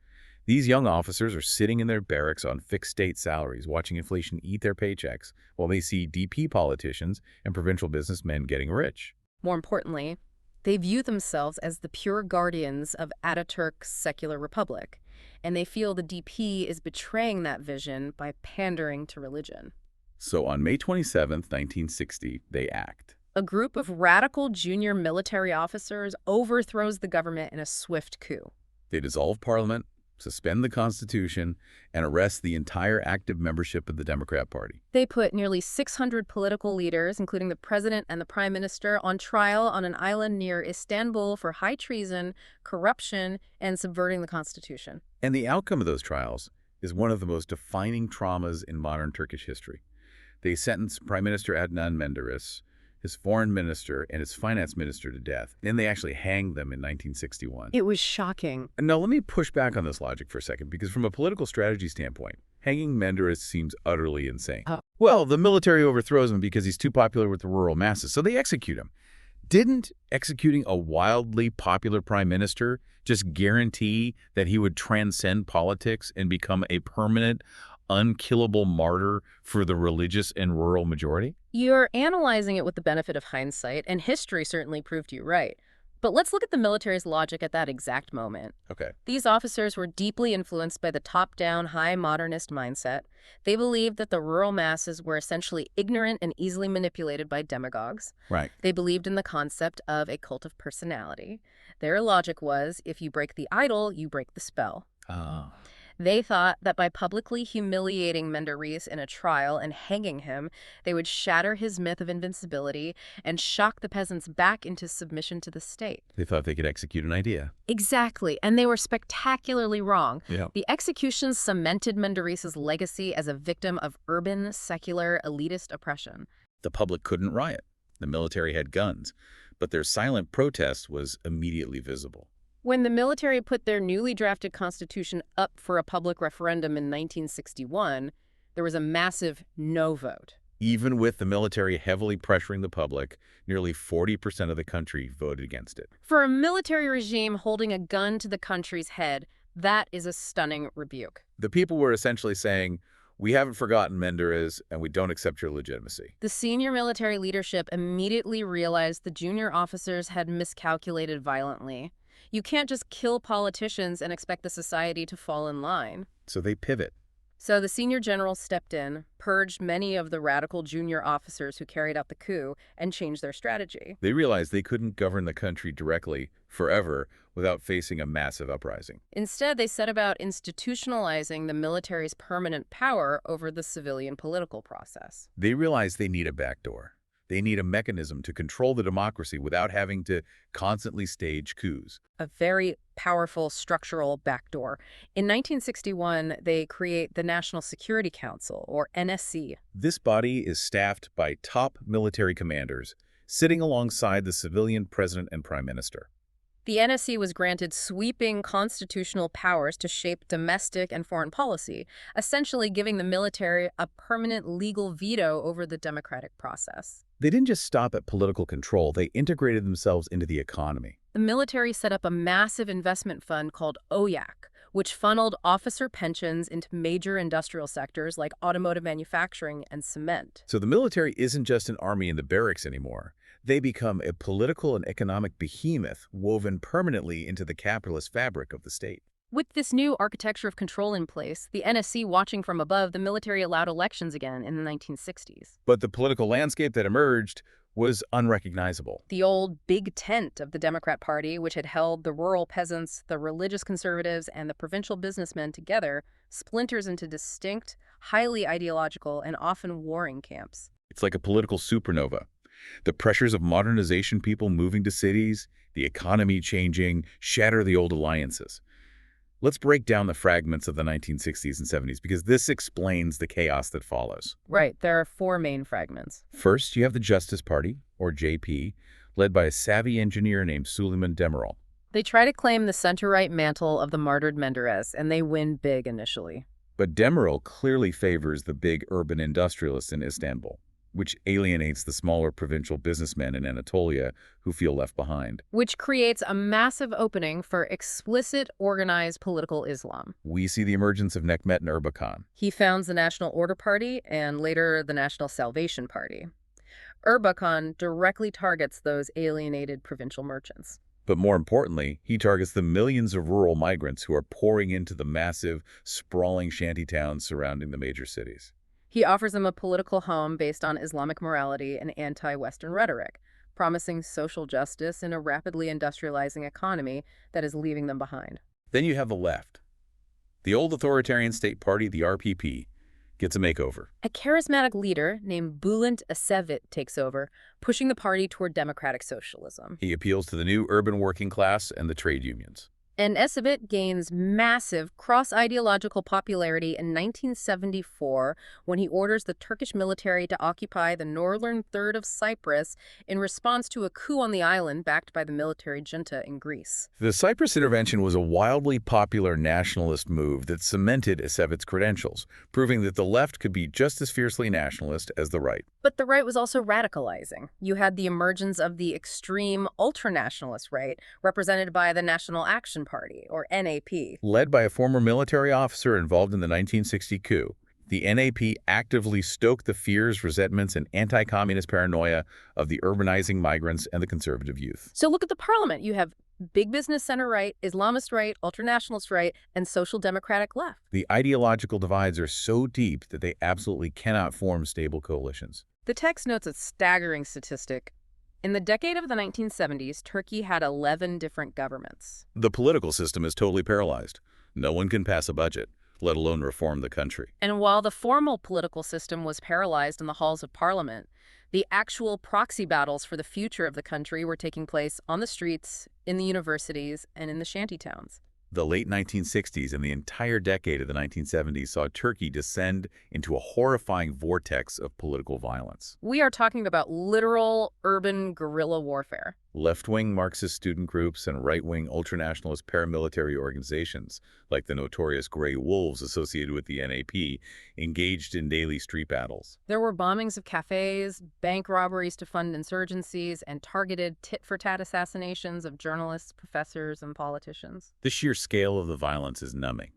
These young officers are sitting in their barracks on fixed state salaries, watching inflation eat their paychecks, while they see DP politicians and provincial businessmen getting rich. More importantly, they view themselves as the pure guardians of Ataturk's secular republic, and they feel the DP is betraying that vision by pandering to religion. So on May 27, 1960, they act. A group of radical junior military officers overthrows the government in a swift coup. They dissolve parliament, suspend the Constitution, and arrest the entire active membership of the Democrat Party. They put nearly 600 political leaders, including the president and the prime minister, on trial on an island near Istanbul for high treason, corruption, and subverting the Constitution. And the outcome of those trials is one of the most defining traumas in modern Turkish history. They sentenced Prime Minister Adnan Menderes, his foreign minister, and his finance minister to death. And they actually hanged them in 1961. It was shocking. Now, let me push back on this logic for a second, because from a political strategy standpoint, hanging Menderes seems utterly insane. Well, the military overthrows him because he's too popular with the rural masses, so they execute him. Didn't executing a wildly popular prime minister just guarantee that he would transcend politics and become a permanent, unkillable martyr for the religious and rural majority? You're analyzing it with the benefit of hindsight, and history certainly proved you right. But let's look at the military's logic at that exact moment. Okay. These officers were deeply influenced by the top-down, high modernist mindset. They believed that the rural masses were essentially ignorant and easily manipulated by demagogues. Right. They believed in the concept of a cult of personality. Their logic was, if you break the idol, you break the spell. Ah. They thought that by publicly humiliating Menderes in a trial and hanging him, they would shatter his myth of invincibility and shock the peasants back into submission to the state. They thought they could execute an idea. Exactly, and they were spectacularly wrong. Yeah. The executions cemented Menderes' legacy as a victim of urban, secular, elitist oppression. The public couldn't riot. The military had guns, but their silent protest was immediately visible. When the military put their newly drafted constitution up for a public referendum in 1961, there was a massive no vote. Even with the military heavily pressuring the public, nearly 40% of the country voted against it. For a military regime holding a gun to the country's head, that is a stunning rebuke. The people were essentially saying, we haven't forgotten Menderes, and we don't accept your legitimacy. The senior military leadership immediately realized the junior officers had miscalculated violently. You can't just kill politicians and expect the society to fall in line. So they pivot. So the senior generals stepped in, purged many of the radical junior officers who carried out the coup, and changed their strategy. They realized they couldn't govern the country directly, forever, without facing a massive uprising. Instead, they set about institutionalizing the military's permanent power over the civilian political process. They realized they need a backdoor. They need a mechanism to control the democracy without having to constantly stage coups. A very powerful structural backdoor. In 1961, they create the National Security Council, or NSC. This body is staffed by top military commanders, sitting alongside the civilian president and prime minister. The NSC was granted sweeping constitutional powers to shape domestic and foreign policy, essentially giving the military a permanent legal veto over the democratic process. They didn't just stop at political control, they integrated themselves into the economy. The military set up a massive investment fund called OYAC, which funneled officer pensions into major industrial sectors like automotive manufacturing and cement. So the military isn't just an army in the barracks anymore. They become a political and economic behemoth woven permanently into the capitalist fabric of the state. With this new architecture of control in place, the NSC watching from above, the military allowed elections again in the 1960s. But the political landscape that emerged was unrecognizable. The old big tent of the Democrat Party, which had held the rural peasants, the religious conservatives, and the provincial businessmen together, splinters into distinct, highly ideological, and often warring camps. It's like a political supernova. The pressures of modernization, people moving to cities, the economy changing, shatter the old alliances. Let's break down the fragments of the 1960s and 70s, because this explains the chaos that follows. Right, there are four main fragments. First, you have the Justice Party, or JP, led by a savvy engineer named Süleyman Demirel. They try to claim the center-right mantle of the martyred Menderes, and they win big initially. But Demirel clearly favors the big urban industrialists in Istanbul, which alienates the smaller provincial businessmen in Anatolia who feel left behind. Which creates a massive opening for explicit, organized political Islam. We see the emergence of Mehmet Erbakan. He founds the National Order Party and later the National Salvation Party. Erbakan directly targets those alienated provincial merchants. But more importantly, he targets the millions of rural migrants who are pouring into the massive, sprawling shantytowns surrounding the major cities. He offers them a political home based on Islamic morality and anti-Western rhetoric, promising social justice in a rapidly industrializing economy that is leaving them behind. Then you have the left. The old authoritarian state party, the RPP, gets a makeover. A charismatic leader named Bülent Ecevit takes over, pushing the party toward democratic socialism. He appeals to the new urban working class and the trade unions. And Esevit gains massive cross-ideological popularity in 1974 when he orders the Turkish military to occupy the northern third of Cyprus in response to a coup on the island backed by the military junta in Greece. The Cyprus intervention was a wildly popular nationalist move that cemented Esevit's credentials, proving that the left could be just as fiercely nationalist as the right. But the right was also radicalizing. You had the emergence of the extreme ultranationalist right, represented by the National Action Party, or NAP. Led by a former military officer involved in the 1960 coup, the NAP actively stoked the fears, resentments, and anti-communist paranoia of the urbanizing migrants and the conservative youth. So look at the parliament. You have big business center right, Islamist right, ultranationalist right, and social democratic left. The ideological divides are so deep that they absolutely cannot form stable coalitions. The text notes a staggering statistic. In the decade of the 1970s, Turkey had 11 different governments. The political system is totally paralyzed. No one can pass a budget, let alone reform the country. And while the formal political system was paralyzed in the halls of parliament, the actual proxy battles for the future of the country were taking place on the streets, in the universities, and in the shantytowns. The late 1960s and the entire decade of the 1970s saw Turkey descend into a horrifying vortex of political violence. We are talking about literal urban guerrilla warfare. Left-wing Marxist student groups and right-wing ultranationalist paramilitary organizations, like the notorious Grey Wolves associated with the NAP, engaged in daily street battles. There were bombings of cafes, bank robberies to fund insurgencies, and targeted tit-for-tat assassinations of journalists, professors, and politicians. The sheer scale of the violence is numbing.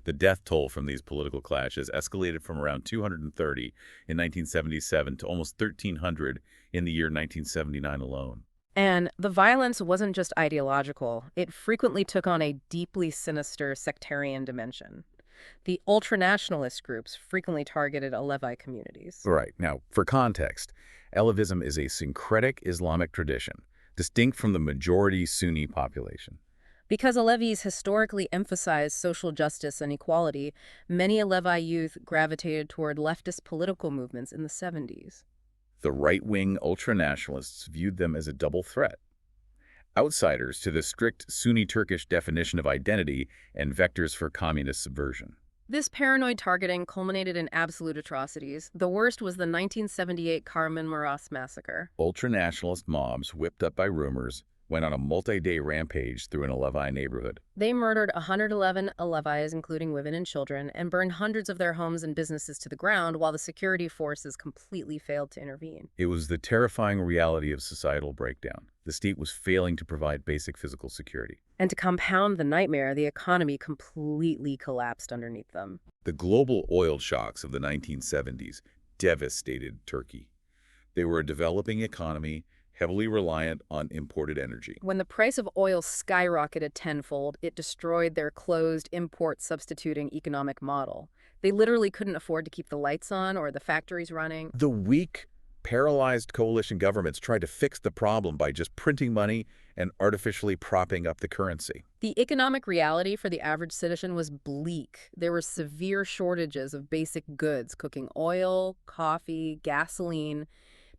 The death toll from these political clashes escalated from around 230 in 1977 to almost 1,300 in the year 1979 alone. And the violence wasn't just ideological. It frequently took on a deeply sinister sectarian dimension. The ultranationalist groups frequently targeted Alevi communities. Right. Now, for context, Alevism is a syncretic Islamic tradition, distinct from the majority Sunni population. Because Alevis historically emphasized social justice and equality, many Alevi youth gravitated toward leftist political movements in the 70s. The right-wing ultranationalists viewed them as a double threat. Outsiders to the strict Sunni Turkish definition of identity and vectors for communist subversion. This paranoid targeting culminated in absolute atrocities. The worst was the 1978 Kahramanmaraş massacre. Ultranationalist mobs, whipped up by rumors, went on a multi-day rampage through an Alevi neighborhood. They murdered 111 Alevis, including women and children, and burned hundreds of their homes and businesses to the ground while the security forces completely failed to intervene. It was the terrifying reality of societal breakdown. The state was failing to provide basic physical security. And to compound the nightmare, the economy completely collapsed underneath them. The global oil shocks of the 1970s devastated Turkey. They were a developing economy, heavily reliant on imported energy. When the price of oil skyrocketed tenfold, it destroyed their closed, import-substituting economic model. They literally couldn't afford to keep the lights on or the factories running. The weak, paralyzed coalition governments tried to fix the problem by just printing money and artificially propping up the currency. The economic reality for the average citizen was bleak. There were severe shortages of basic goods, cooking oil, coffee, gasoline.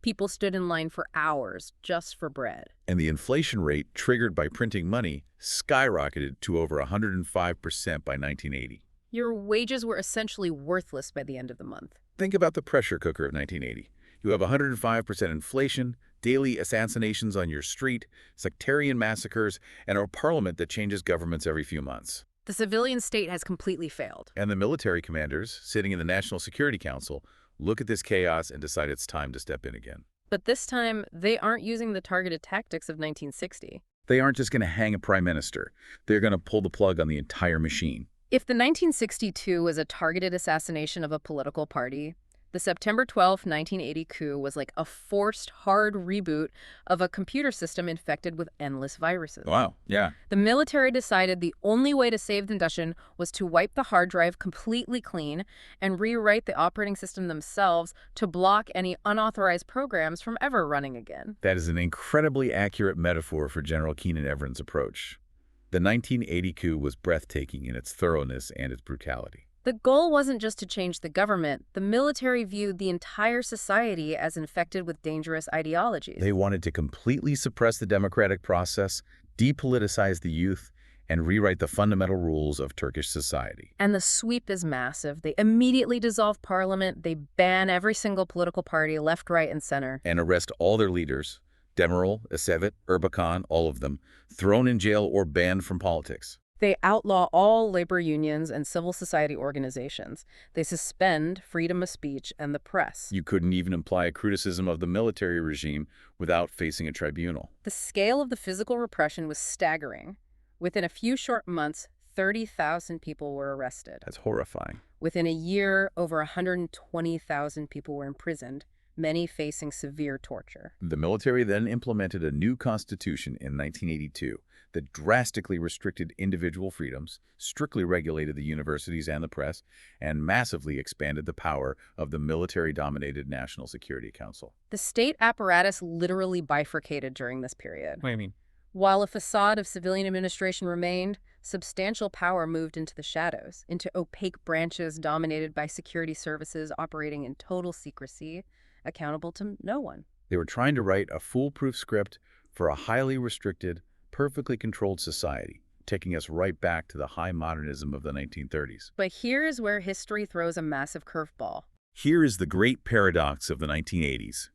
People stood in line for hours just for bread. And the inflation rate, triggered by printing money, skyrocketed to over 105% by 1980. Your wages were essentially worthless by the end of the month. Think about the pressure cooker of 1980. You have 105% inflation, daily assassinations on your street, sectarian massacres, and a parliament that changes governments every few months. The civilian state has completely failed. And the military commanders, sitting in the National Security Council, look at this chaos and decide it's time to step in again. But this time, they aren't using the targeted tactics of 1960. They aren't just going to hang a prime minister. They're going to pull the plug on the entire machine. If the 1962 was a targeted assassination of a political party, the September 12, 1980 coup was like a forced, hard reboot of a computer system infected with endless viruses. Wow, yeah. The military decided the only way to save the nation was to wipe the hard drive completely clean and rewrite the operating system themselves to block any unauthorized programs from ever running again. That is an incredibly accurate metaphor for General Keenan Everin's approach. The 1980 coup was breathtaking in its thoroughness and its brutality. The goal wasn't just to change the government. The military viewed the entire society as infected with dangerous ideologies. They wanted to completely suppress the democratic process, depoliticize the youth, and rewrite the fundamental rules of Turkish society. And the sweep is massive. They immediately dissolve parliament. They ban every single political party, left, right, and center. And arrest all their leaders, Demirel, Ecevit, Erbakan, all of them, thrown in jail or banned from politics. They outlaw all labor unions and civil society organizations. They suspend freedom of speech and the press. You couldn't even imply a criticism of the military regime without facing a tribunal. The scale of the physical repression was staggering. Within a few short months, 30,000 people were arrested. That's horrifying. Within a year, over 120,000 people were imprisoned, many facing severe torture. The military then implemented a new constitution in 1982 that drastically restricted individual freedoms, strictly regulated the universities and the press, and massively expanded the power of the military-dominated National Security Council. The state apparatus literally bifurcated during this period. What do you mean? While a facade of civilian administration remained, substantial power moved into the shadows, into opaque branches dominated by security services operating in total secrecy, accountable to no one. They were trying to write a foolproof script for a highly restricted, perfectly controlled society, taking us right back to the high modernism of the 1930s. But here is where history throws a massive curveball. Here is the great paradox of the 1980s.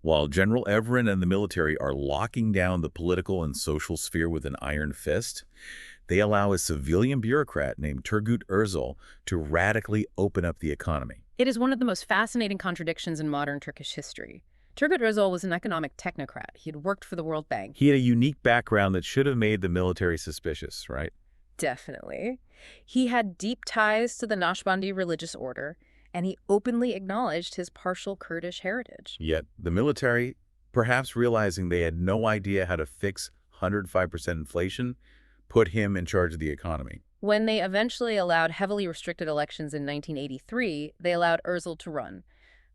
While General Evren and the military are locking down the political and social sphere with an iron fist, they allow a civilian bureaucrat named Turgut Özal to radically open up the economy. It is one of the most fascinating contradictions in modern Turkish history. Turgut Özal was an economic technocrat. He had worked for the World Bank. He had a unique background that should have made the military suspicious, right? Definitely. He had deep ties to the Naqshbandi religious order, and he openly acknowledged his partial Kurdish heritage. Yet the military, perhaps realizing they had no idea how to fix 105% inflation, put him in charge of the economy. When they eventually allowed heavily restricted elections in 1983, they allowed Özal to run.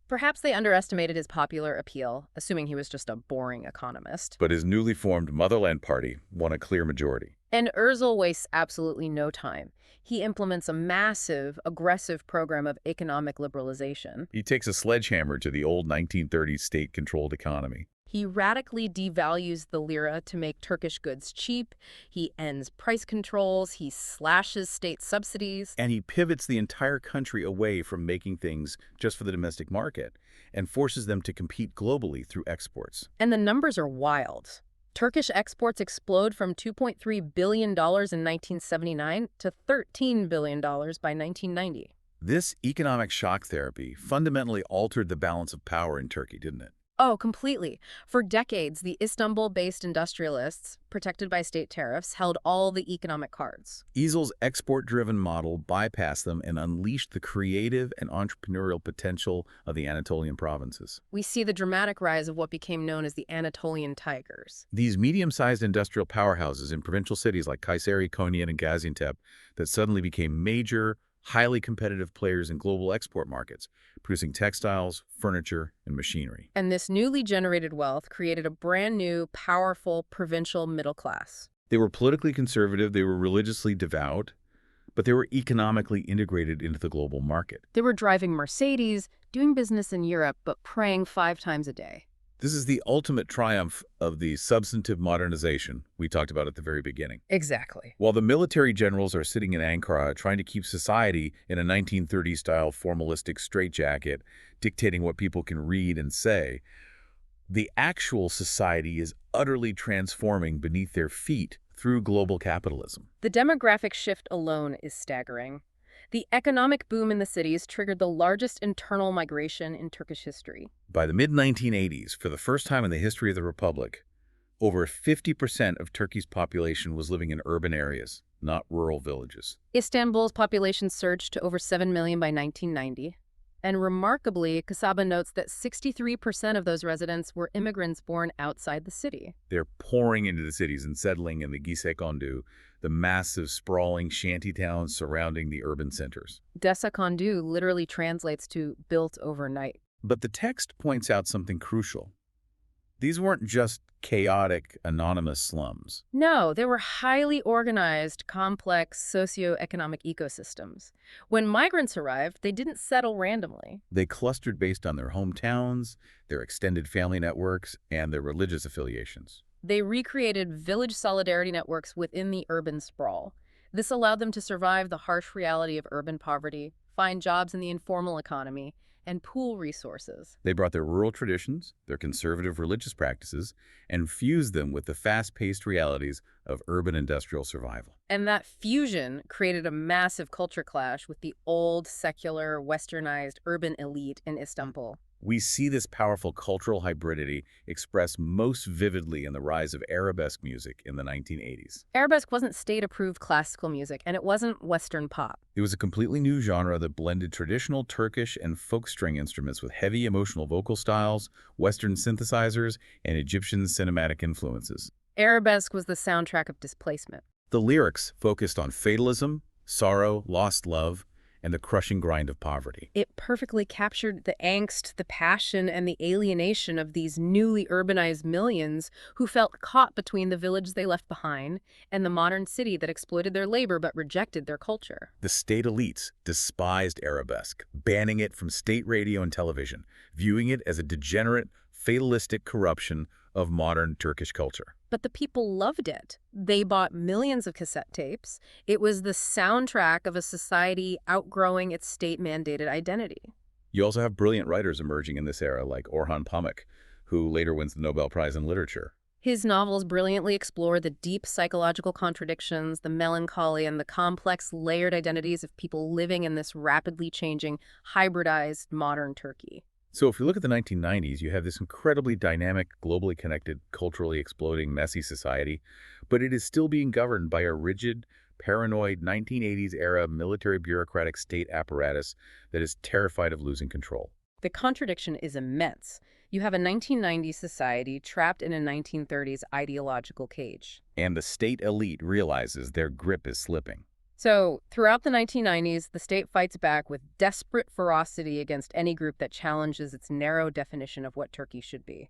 Perhaps they underestimated his popular appeal, assuming he was just a boring economist. But his newly formed Motherland Party won a clear majority. And Özal wastes absolutely no time. He implements a massive, aggressive program of economic liberalization. He takes a sledgehammer to the old 1930s state-controlled economy. He radically devalues the lira to make Turkish goods cheap. He ends price controls. He slashes state subsidies. And he pivots the entire country away from making things just for the domestic market and forces them to compete globally through exports. And the numbers are wild. Turkish exports explode from $2.3 billion in 1979 to $13 billion by 1990. This economic shock therapy fundamentally altered the balance of power in Turkey, didn't it? Oh, completely. For decades, the Istanbul-based industrialists, protected by state tariffs, held all the economic cards. Özal's export-driven model bypassed them and unleashed the creative and entrepreneurial potential of the Anatolian provinces. We see the dramatic rise of what became known as the Anatolian Tigers. These medium-sized industrial powerhouses in provincial cities like Kayseri, Konya, and Gaziantep that suddenly became major, highly competitive players in global export markets, producing textiles, furniture, and machinery. And this newly generated wealth created a brand new, powerful, provincial middle class. They were politically conservative, they were religiously devout, but they were economically integrated into the global market. They were driving Mercedes, doing business in Europe, but praying 5 times a day. This is the ultimate triumph of the substantive modernization we talked about at the very beginning. Exactly. While the military generals are sitting in Ankara trying to keep society in a 1930s-style formalistic straitjacket, dictating what people can read and say, the actual society is utterly transforming beneath their feet through global capitalism. The demographic shift alone is staggering. The economic boom in the cities triggered the largest internal migration in Turkish history. By the mid-1980s, for the first time in the history of the Republic, over 50% of Turkey's population was living in urban areas, not rural villages. Istanbul's population surged to over 7 million by 1990. And remarkably, Kasaba notes that 63% of those residents were immigrants born outside the city. They're pouring into the cities and settling in the Gise-Kondu, the massive, sprawling shanty towns surrounding the urban centers. Desa-Kondu literally translates to built overnight. But the text points out something crucial. These weren't just chaotic, anonymous slums. No, they were highly organized, complex socio-economic ecosystems. When migrants arrived, they didn't settle randomly. They clustered based on their hometowns, their extended family networks, and their religious affiliations. They recreated village solidarity networks within the urban sprawl. This allowed them to survive the harsh reality of urban poverty, find jobs in the informal economy, and pool resources. They brought their rural traditions, their conservative religious practices, and fused them with the fast-paced realities of urban industrial survival. And that fusion created a massive culture clash with the old, secular, westernized urban elite in Istanbul. We see this powerful cultural hybridity expressed most vividly in the rise of arabesque music in the 1980s. Arabesque wasn't state-approved classical music, and it wasn't Western pop. It was a completely new genre that blended traditional Turkish and folk string instruments with heavy emotional vocal styles, Western synthesizers, and Egyptian cinematic influences. Arabesque was the soundtrack of displacement. The lyrics focused on fatalism, sorrow, lost love, and the crushing grind of poverty. It perfectly captured the angst, the passion, and the alienation of these newly urbanized millions who felt caught between the village they left behind and the modern city that exploited their labor but rejected their culture. The state elites despised arabesque, banning it from state radio and television, viewing it as a degenerate, fatalistic corruption of modern Turkish culture. But the people loved it. They bought millions of cassette tapes. It was the soundtrack of a society outgrowing its state-mandated identity. You also have brilliant writers emerging in this era like Orhan Pamuk, who later wins the Nobel Prize in Literature. His novels brilliantly explore the deep psychological contradictions, the melancholy, and the complex, layered identities of people living in this rapidly changing, hybridized modern Turkey. So if you look at the 1990s, you have this incredibly dynamic, globally connected, culturally exploding, messy society, but it is still being governed by a rigid, paranoid 1980s-era military bureaucratic state apparatus that is terrified of losing control. The contradiction is immense. You have a 1990s society trapped in a 1930s ideological cage. And the state elite realizes their grip is slipping. So, throughout the 1990s, the state fights back with desperate ferocity against any group that challenges its narrow definition of what Turkey should be.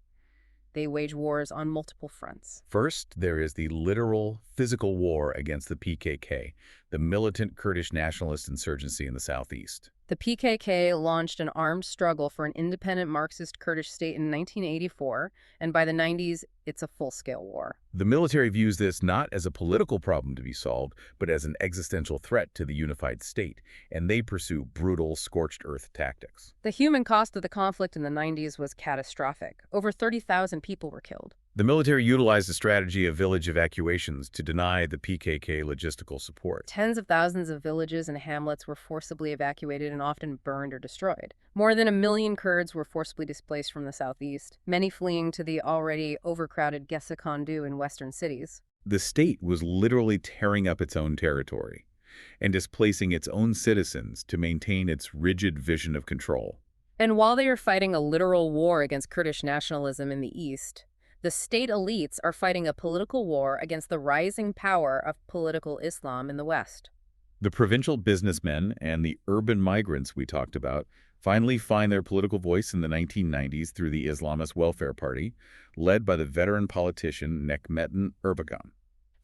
They wage wars on multiple fronts. First, there is the literal, physical war against the PKK, the militant Kurdish nationalist insurgency in the southeast. The PKK launched an armed struggle for an independent Marxist Kurdish state in 1984, and by the 90s, it's a full-scale war. The military views this not as a political problem to be solved, but as an existential threat to the unified state, and they pursue brutal, scorched earth tactics. The human cost of the conflict in the 90s was catastrophic. Over 30,000 people were killed. The military utilized a strategy of village evacuations to deny the PKK logistical support. Tens of thousands of villages and hamlets were forcibly evacuated and often burned or destroyed. More than 1 million Kurds were forcibly displaced from the southeast, many fleeing to the already overcrowded Gezi in western cities. The state was literally tearing up its own territory and displacing its own citizens to maintain its rigid vision of control. And while they are fighting a literal war against Kurdish nationalism in the east, the state elites are fighting a political war against the rising power of political Islam in the West. The provincial businessmen and the urban migrants we talked about finally find their political voice in the 1990s through the Islamist Welfare Party, led by the veteran politician Necmettin Erbakan.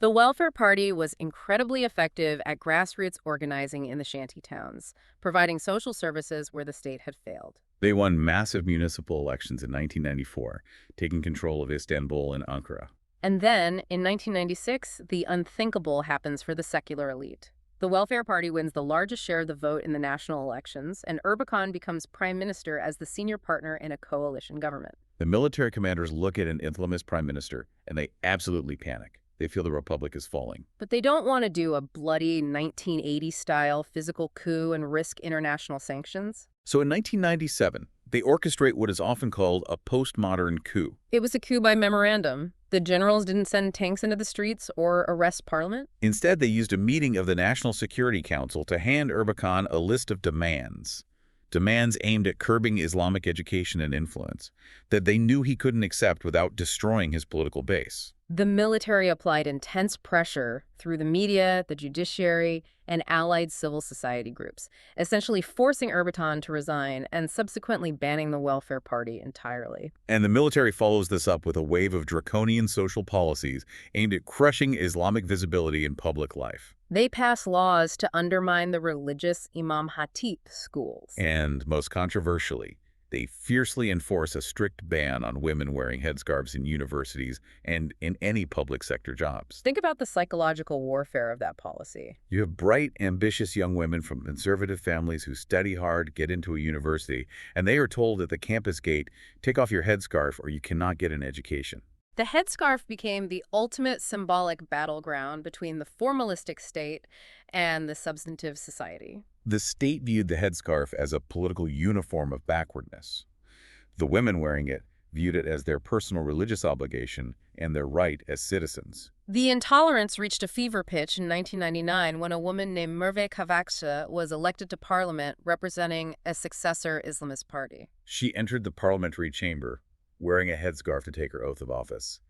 The Welfare Party was incredibly effective at grassroots organizing in the shanty towns, providing social services where the state had failed. They won massive municipal elections in 1994, taking control of Istanbul and Ankara. And then, in 1996, the unthinkable happens for the secular elite. The Welfare Party wins the largest share of the vote in the national elections, and Erbakan becomes prime minister as the senior partner in a coalition government. The military commanders look at an Islamist prime minister, and they absolutely panic. They feel the republic is falling. But they don't want to do a bloody 1980-style physical coup and risk international sanctions. So in 1997, they orchestrate what is often called a postmodern coup. It was a coup by memorandum. The generals didn't send tanks into the streets or arrest parliament. Instead, they used a meeting of the National Security Council to hand Erbakan a list of demands. Demands aimed at curbing Islamic education and influence that they knew he couldn't accept without destroying his political base. The military applied intense pressure through the media, the judiciary, and allied civil society groups, essentially forcing Erbakan to resign and subsequently banning the Welfare Party entirely. And the military follows this up with a wave of draconian social policies aimed at crushing Islamic visibility in public life. They pass laws to undermine the religious Imam Hatip schools. And, most controversially, They fiercely enforce a strict ban on women wearing headscarves in universities and in any public sector jobs. Think about the psychological warfare of that policy. You have bright, ambitious young women from conservative families who study hard, get into a university, and they are told at the campus gate, take off your headscarf or you cannot get an education. The headscarf became the ultimate symbolic battleground between the formalistic state and the substantive society. The state viewed the headscarf as a political uniform of backwardness. The women wearing it viewed it as their personal religious obligation and their right as citizens. The intolerance reached a fever pitch in 1999 when a woman named Merve Cavaxa was elected to parliament representing a successor Islamist party. She entered the parliamentary chamber wearing a headscarf to take her oath of office,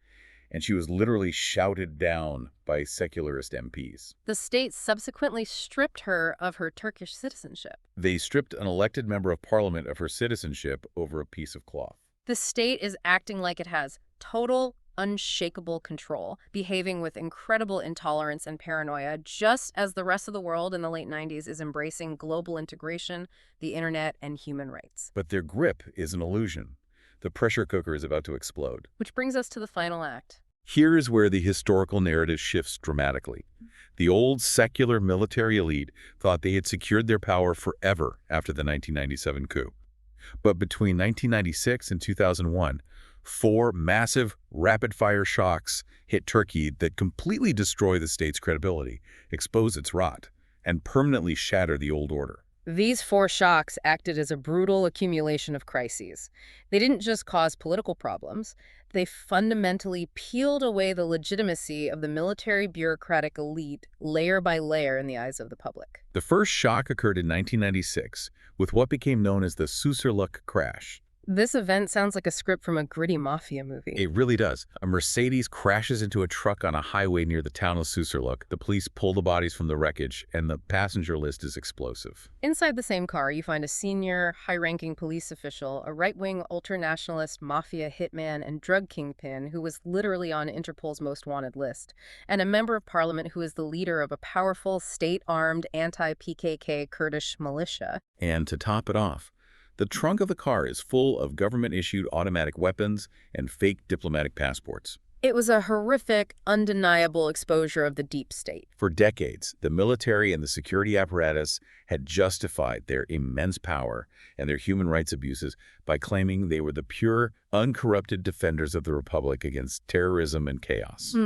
and she was literally shouted down by secularist MPs. The state subsequently stripped her of her Turkish citizenship. They stripped an elected member of parliament of her citizenship over a piece of cloth. The state is acting like it has total, unshakable control, behaving with incredible intolerance and paranoia, just as the rest of the world in the late 90s is embracing global integration, the internet, and human rights. But their grip is an illusion. The pressure cooker is about to explode. Which brings us to the final act. Here is where the historical narrative shifts dramatically. The old secular military elite thought they had secured their power forever after the 1997 coup. But between 1996 and 2001, 4 massive, rapid-fire shocks hit Turkey that completely destroy the state's credibility, expose its rot, and permanently shatter the old order. These 4 shocks acted as a brutal accumulation of crises. They didn't just cause political problems. They fundamentally peeled away the legitimacy of the military bureaucratic elite layer by layer in the eyes of the public. The first shock occurred in 1996 with what became known as the Susurluk crash. This event sounds like a script from a gritty mafia movie. It really does. A Mercedes crashes into a truck on a highway near the town of Susurluk. The police pull the bodies from the wreckage, and the passenger list is explosive. Inside the same car, you find a senior, high-ranking police official, a right-wing ultranationalist mafia hitman and drug kingpin who was literally on Interpol's most wanted list, and a member of parliament who is the leader of a powerful, state-armed anti-PKK Kurdish militia. And to top it off, the trunk of the car is full of government-issued automatic weapons and fake diplomatic passports. It was a horrific, undeniable exposure of the deep state. For decades, the military and the security apparatus had justified their immense power and their human rights abuses by claiming they were the pure, uncorrupted defenders of the republic against terrorism and chaos.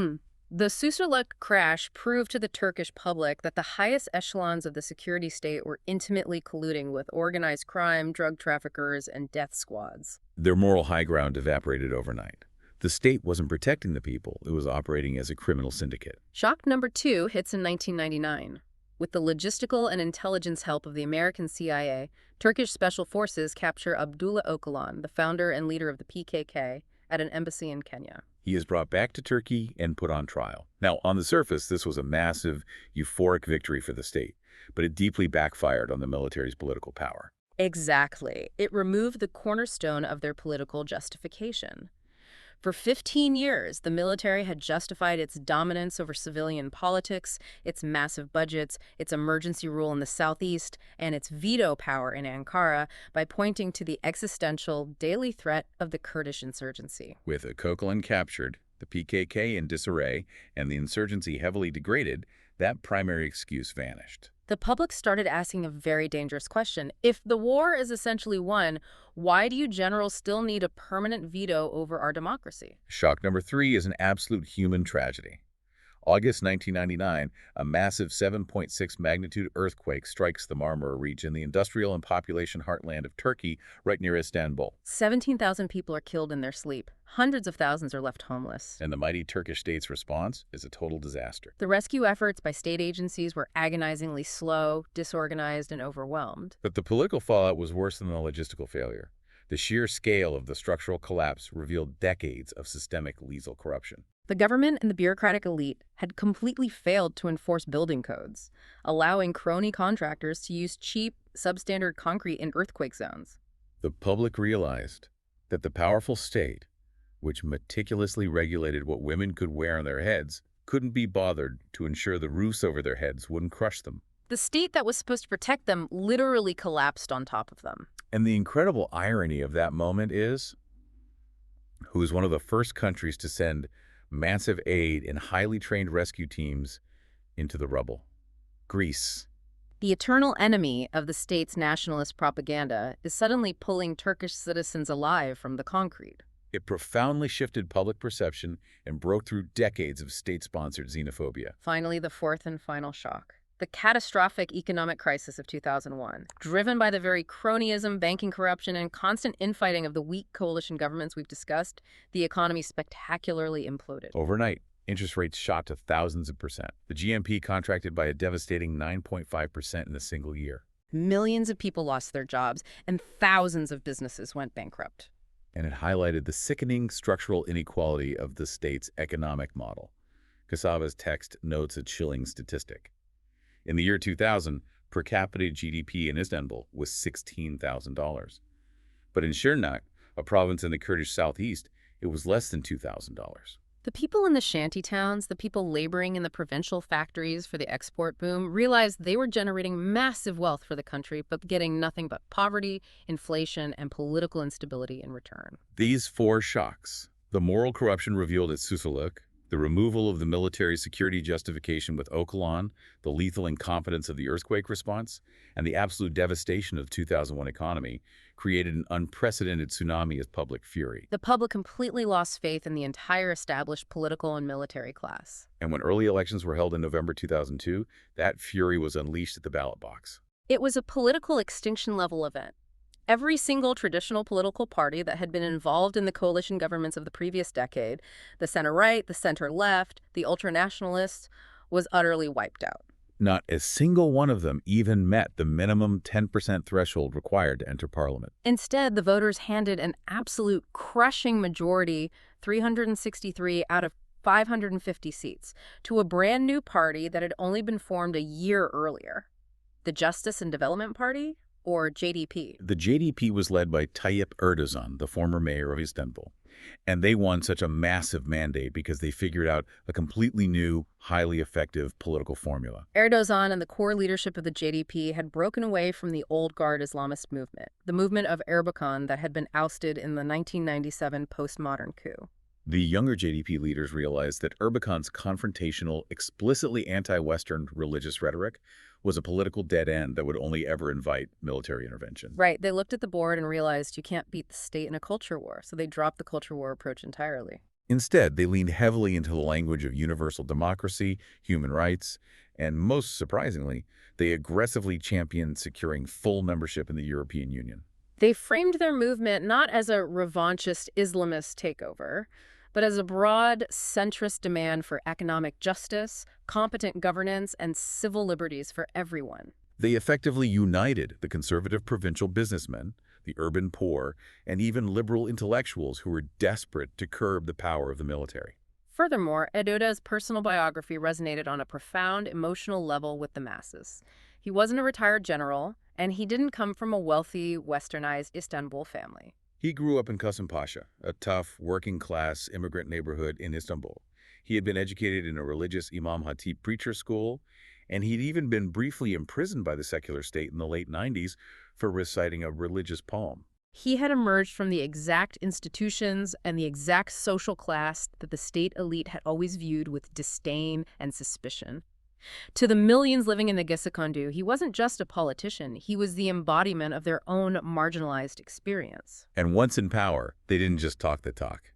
The Susurluk crash proved to the Turkish public that the highest echelons of the security state were intimately colluding with organized crime, drug traffickers, and death squads. Their moral high ground evaporated overnight. The state wasn't protecting the people. It was operating as a criminal syndicate. Shock number 2 hits in 1999. With the logistical and intelligence help of the American CIA, Turkish special forces capture Abdullah Öcalan, the founder and leader of the PKK, at an embassy in Kenya. He is brought back to Turkey and put on trial. Now, on the surface, this was a massive, euphoric victory for the state, but it deeply backfired on the military's political power. Exactly. It removed the cornerstone of their political justification. For 15 years, the military had justified its dominance over civilian politics, its massive budgets, its emergency rule in the southeast, and its veto power in Ankara by pointing to the existential, daily threat of the Kurdish insurgency. With Öcalan captured, the PKK in disarray, and the insurgency heavily degraded, that primary excuse vanished. The public started asking a very dangerous question. If the war is essentially won, why do you generals still need a permanent veto over our democracy? Shock number 3 is an absolute human tragedy. August 1999, a massive 7.6 magnitude earthquake strikes the Marmara region, the industrial and population heartland of Turkey, right near Istanbul. 17,000 people are killed in their sleep. Hundreds of thousands are left homeless. And the mighty Turkish state's response is a total disaster. The rescue efforts by state agencies were agonizingly slow, disorganized, and overwhelmed. But the political fallout was worse than the logistical failure. The sheer scale of the structural collapse revealed decades of systemic lethal corruption. The government and the bureaucratic elite had completely failed to enforce building codes, allowing crony contractors to use cheap, substandard concrete in earthquake zones. The public realized that the powerful state, which meticulously regulated what women could wear on their heads, couldn't be bothered to ensure the roofs over their heads wouldn't crush them. The state that was supposed to protect them literally collapsed on top of them. And the incredible irony of that moment is, who was one of the first countries to send massive aid and highly trained rescue teams into the rubble? Greece. The eternal enemy of the state's nationalist propaganda is suddenly pulling Turkish citizens alive from the concrete. It profoundly shifted public perception and broke through decades of state-sponsored xenophobia. Finally, the fourth and final shock. The catastrophic economic crisis of 2001, driven by the very cronyism, banking corruption, and constant infighting of the weak coalition governments we've discussed, the economy spectacularly imploded. Overnight, interest rates shot to thousands of percent. The GNP contracted by a devastating 9.5% in a single year. Millions of people lost their jobs, and thousands of businesses went bankrupt. And it highlighted the sickening structural inequality of the state's economic model. Casaba's text notes a chilling statistic. In the year 2000, per capita GDP in Istanbul was $16,000. But in Şırnak, a province in the Kurdish southeast, it was less than $2,000. The people in the shanty towns, the people laboring in the provincial factories for the export boom, realized they were generating massive wealth for the country, but getting nothing but poverty, inflation, and political instability in return. These four shocks, the moral corruption revealed at Susurluk, the removal of the military security justification with Öcalan, the lethal incompetence of the earthquake response, and the absolute devastation of the 2001 economy, created an unprecedented tsunami of public fury. The public completely lost faith in the entire established political and military class. And when early elections were held in November 2002, that fury was unleashed at the ballot box. It was a political extinction-level event. Every single traditional political party that had been involved in the coalition governments of the previous decade, the center-right, the center-left, the ultranationalists, was utterly wiped out. Not a single one of them even met the minimum 10% threshold required to enter parliament. Instead, the voters handed an absolute crushing majority, 363 out of 550 seats, to a brand new party that had only been formed a year earlier, the Justice and Development Party, or JDP. The JDP was led by Tayyip Erdoğan, the former mayor of Istanbul. And they won such a massive mandate because they figured out a completely new, highly effective political formula. Erdoğan and the core leadership of the JDP had broken away from the old guard Islamist movement, the movement of Erbakan that had been ousted in the 1997 postmodern coup. The younger JDP leaders realized that Erbakan's confrontational, explicitly anti-Western religious rhetoric was a political dead end that would only ever invite military intervention. Right. They looked at the board and realized you can't beat the state in a culture war, so they dropped the culture war approach entirely. Instead, they leaned heavily into the language of universal democracy, human rights, and most surprisingly, they aggressively championed securing full membership in the European Union. They framed their movement not as a revanchist Islamist takeover, but as a broad, centrist demand for economic justice, competent governance, and civil liberties for everyone. They effectively united the conservative provincial businessmen, the urban poor, and even liberal intellectuals who were desperate to curb the power of the military. Furthermore, Erdoğan's personal biography resonated on a profound emotional level with the masses. He wasn't a retired general, and he didn't come from a wealthy, westernized Istanbul family. He grew up in Kasımpaşa, a tough, working-class immigrant neighborhood in Istanbul. He had been educated in a religious Imam Hatip preacher school, and he'd even been briefly imprisoned by the secular state in the late 90s for reciting a religious poem. He had emerged from the exact institutions and the exact social class that the state elite had always viewed with disdain and suspicion. To the millions living in the Gecekondu, he wasn't just a politician, he was the embodiment of their own marginalized experience. And once in power, they didn't just talk the talk.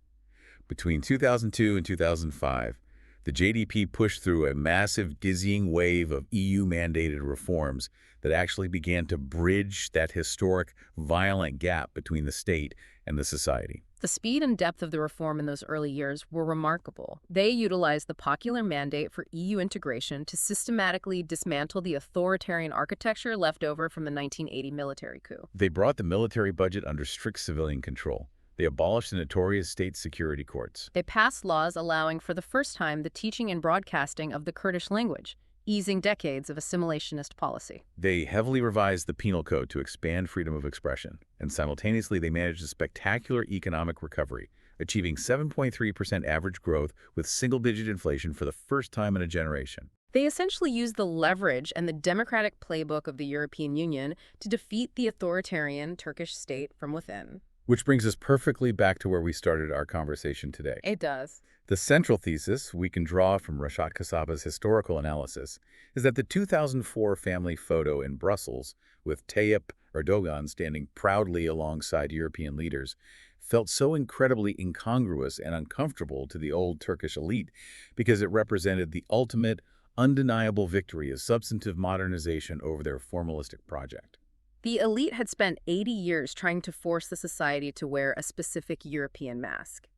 Between 2002 and 2005, the JDP pushed through a massive, dizzying wave of EU-mandated reforms that actually began to bridge that historic, violent gap between the state and the society. The speed and depth of the reform in those early years were remarkable. They utilized the popular mandate for EU integration to systematically dismantle the authoritarian architecture left over from the 1980 military coup. They brought the military budget under strict civilian control. They abolished the notorious state security courts. They passed laws allowing for the first time the teaching and broadcasting of the Kurdish language, easing decades of assimilationist policy. They heavily revised the penal code to expand freedom of expression, and simultaneously they managed a spectacular economic recovery, achieving 7.3% average growth with single-digit inflation for the first time in a generation. They essentially used the leverage and the democratic playbook of the European Union to defeat the authoritarian Turkish state from within. Which brings us perfectly back to where we started our conversation today. It does. The central thesis we can draw from Rashad Kassaba's historical analysis is that the 2004 family photo in Brussels with Tayyip Erdogan standing proudly alongside European leaders felt so incredibly incongruous and uncomfortable to the old Turkish elite because it represented the ultimate, undeniable victory of substantive modernization over their formalistic project. The elite had spent 80 years trying to force the society to wear a specific European mask.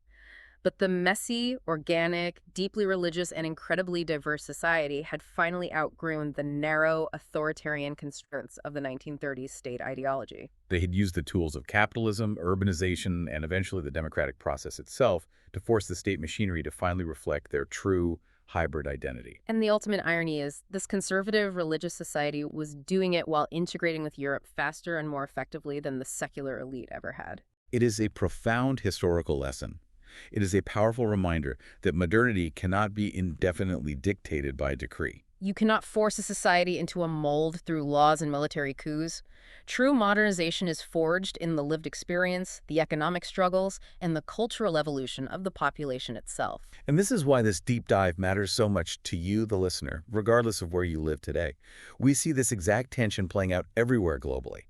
But the messy, organic, deeply religious, and incredibly diverse society had finally outgrown the narrow, authoritarian constraints of the 1930s state ideology. They had used the tools of capitalism, urbanization, and eventually the democratic process itself to force the state machinery to finally reflect their true hybrid identity. And the ultimate irony is this conservative religious society was doing it while integrating with Europe faster and more effectively than the secular elite ever had. It is a profound historical lesson. It is a powerful reminder that modernity cannot be indefinitely dictated by decree. You cannot force a society into a mold through laws and military coups. True modernization is forged in the lived experience, the economic struggles, and the cultural evolution of the population itself. And this is why this deep dive matters so much to you, the listener, regardless of where you live today. We see this exact tension playing out everywhere globally.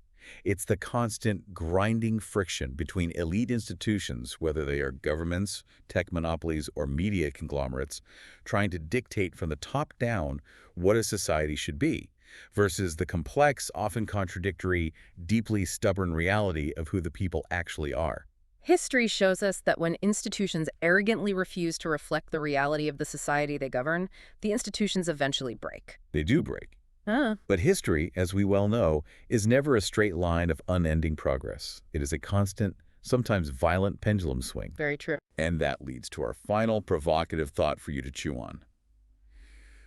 It's the constant grinding friction between elite institutions, whether they are governments, tech monopolies, or media conglomerates, trying to dictate from the top down what a society should be, versus the complex, often contradictory, deeply stubborn reality of who the people actually are. History shows us that when institutions arrogantly refuse to reflect the reality of the society they govern, the institutions eventually break. They do break. Ah. But history, as we well know, is never a straight line of unending progress. It is a constant, sometimes violent pendulum swing. Very true. And that leads to our final provocative thought for you to chew on.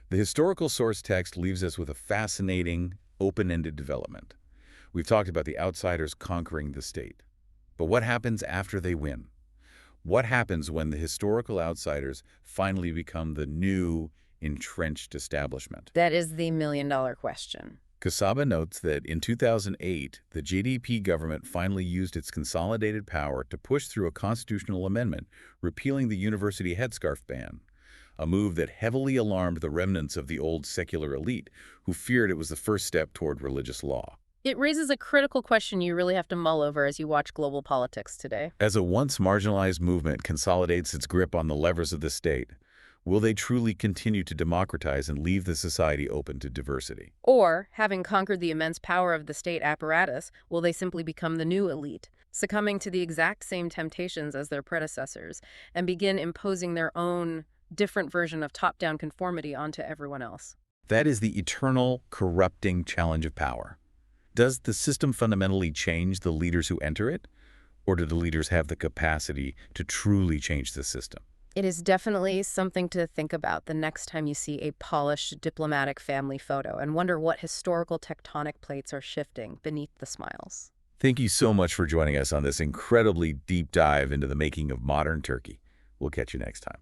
The historical source text leaves us with a fascinating, open-ended development. We've talked about the outsiders conquering the state. But what happens after they win? What happens when the historical outsiders finally become the new, entrenched establishment? That is the million-dollar question. Kassaba notes that in 2008, the GDP government finally used its consolidated power to push through a constitutional amendment repealing the university headscarf ban, a move that heavily alarmed the remnants of the old secular elite who feared it was the first step toward religious law. It raises a critical question you really have to mull over as you watch global politics today. As a once marginalized movement consolidates its grip on the levers of the state, will they truly continue to democratize and leave the society open to diversity? Or, having conquered the immense power of the state apparatus, will they simply become the new elite, succumbing to the exact same temptations as their predecessors, and begin imposing their own different version of top-down conformity onto everyone else? That is the eternal, corrupting challenge of power. Does the system fundamentally change the leaders who enter it? Or do the leaders have the capacity to truly change the system? It is definitely something to think about the next time you see a polished diplomatic family photo and wonder what historical tectonic plates are shifting beneath the smiles. Thank you so much for joining us on this incredibly deep dive into the making of modern Turkey. We'll catch you next time.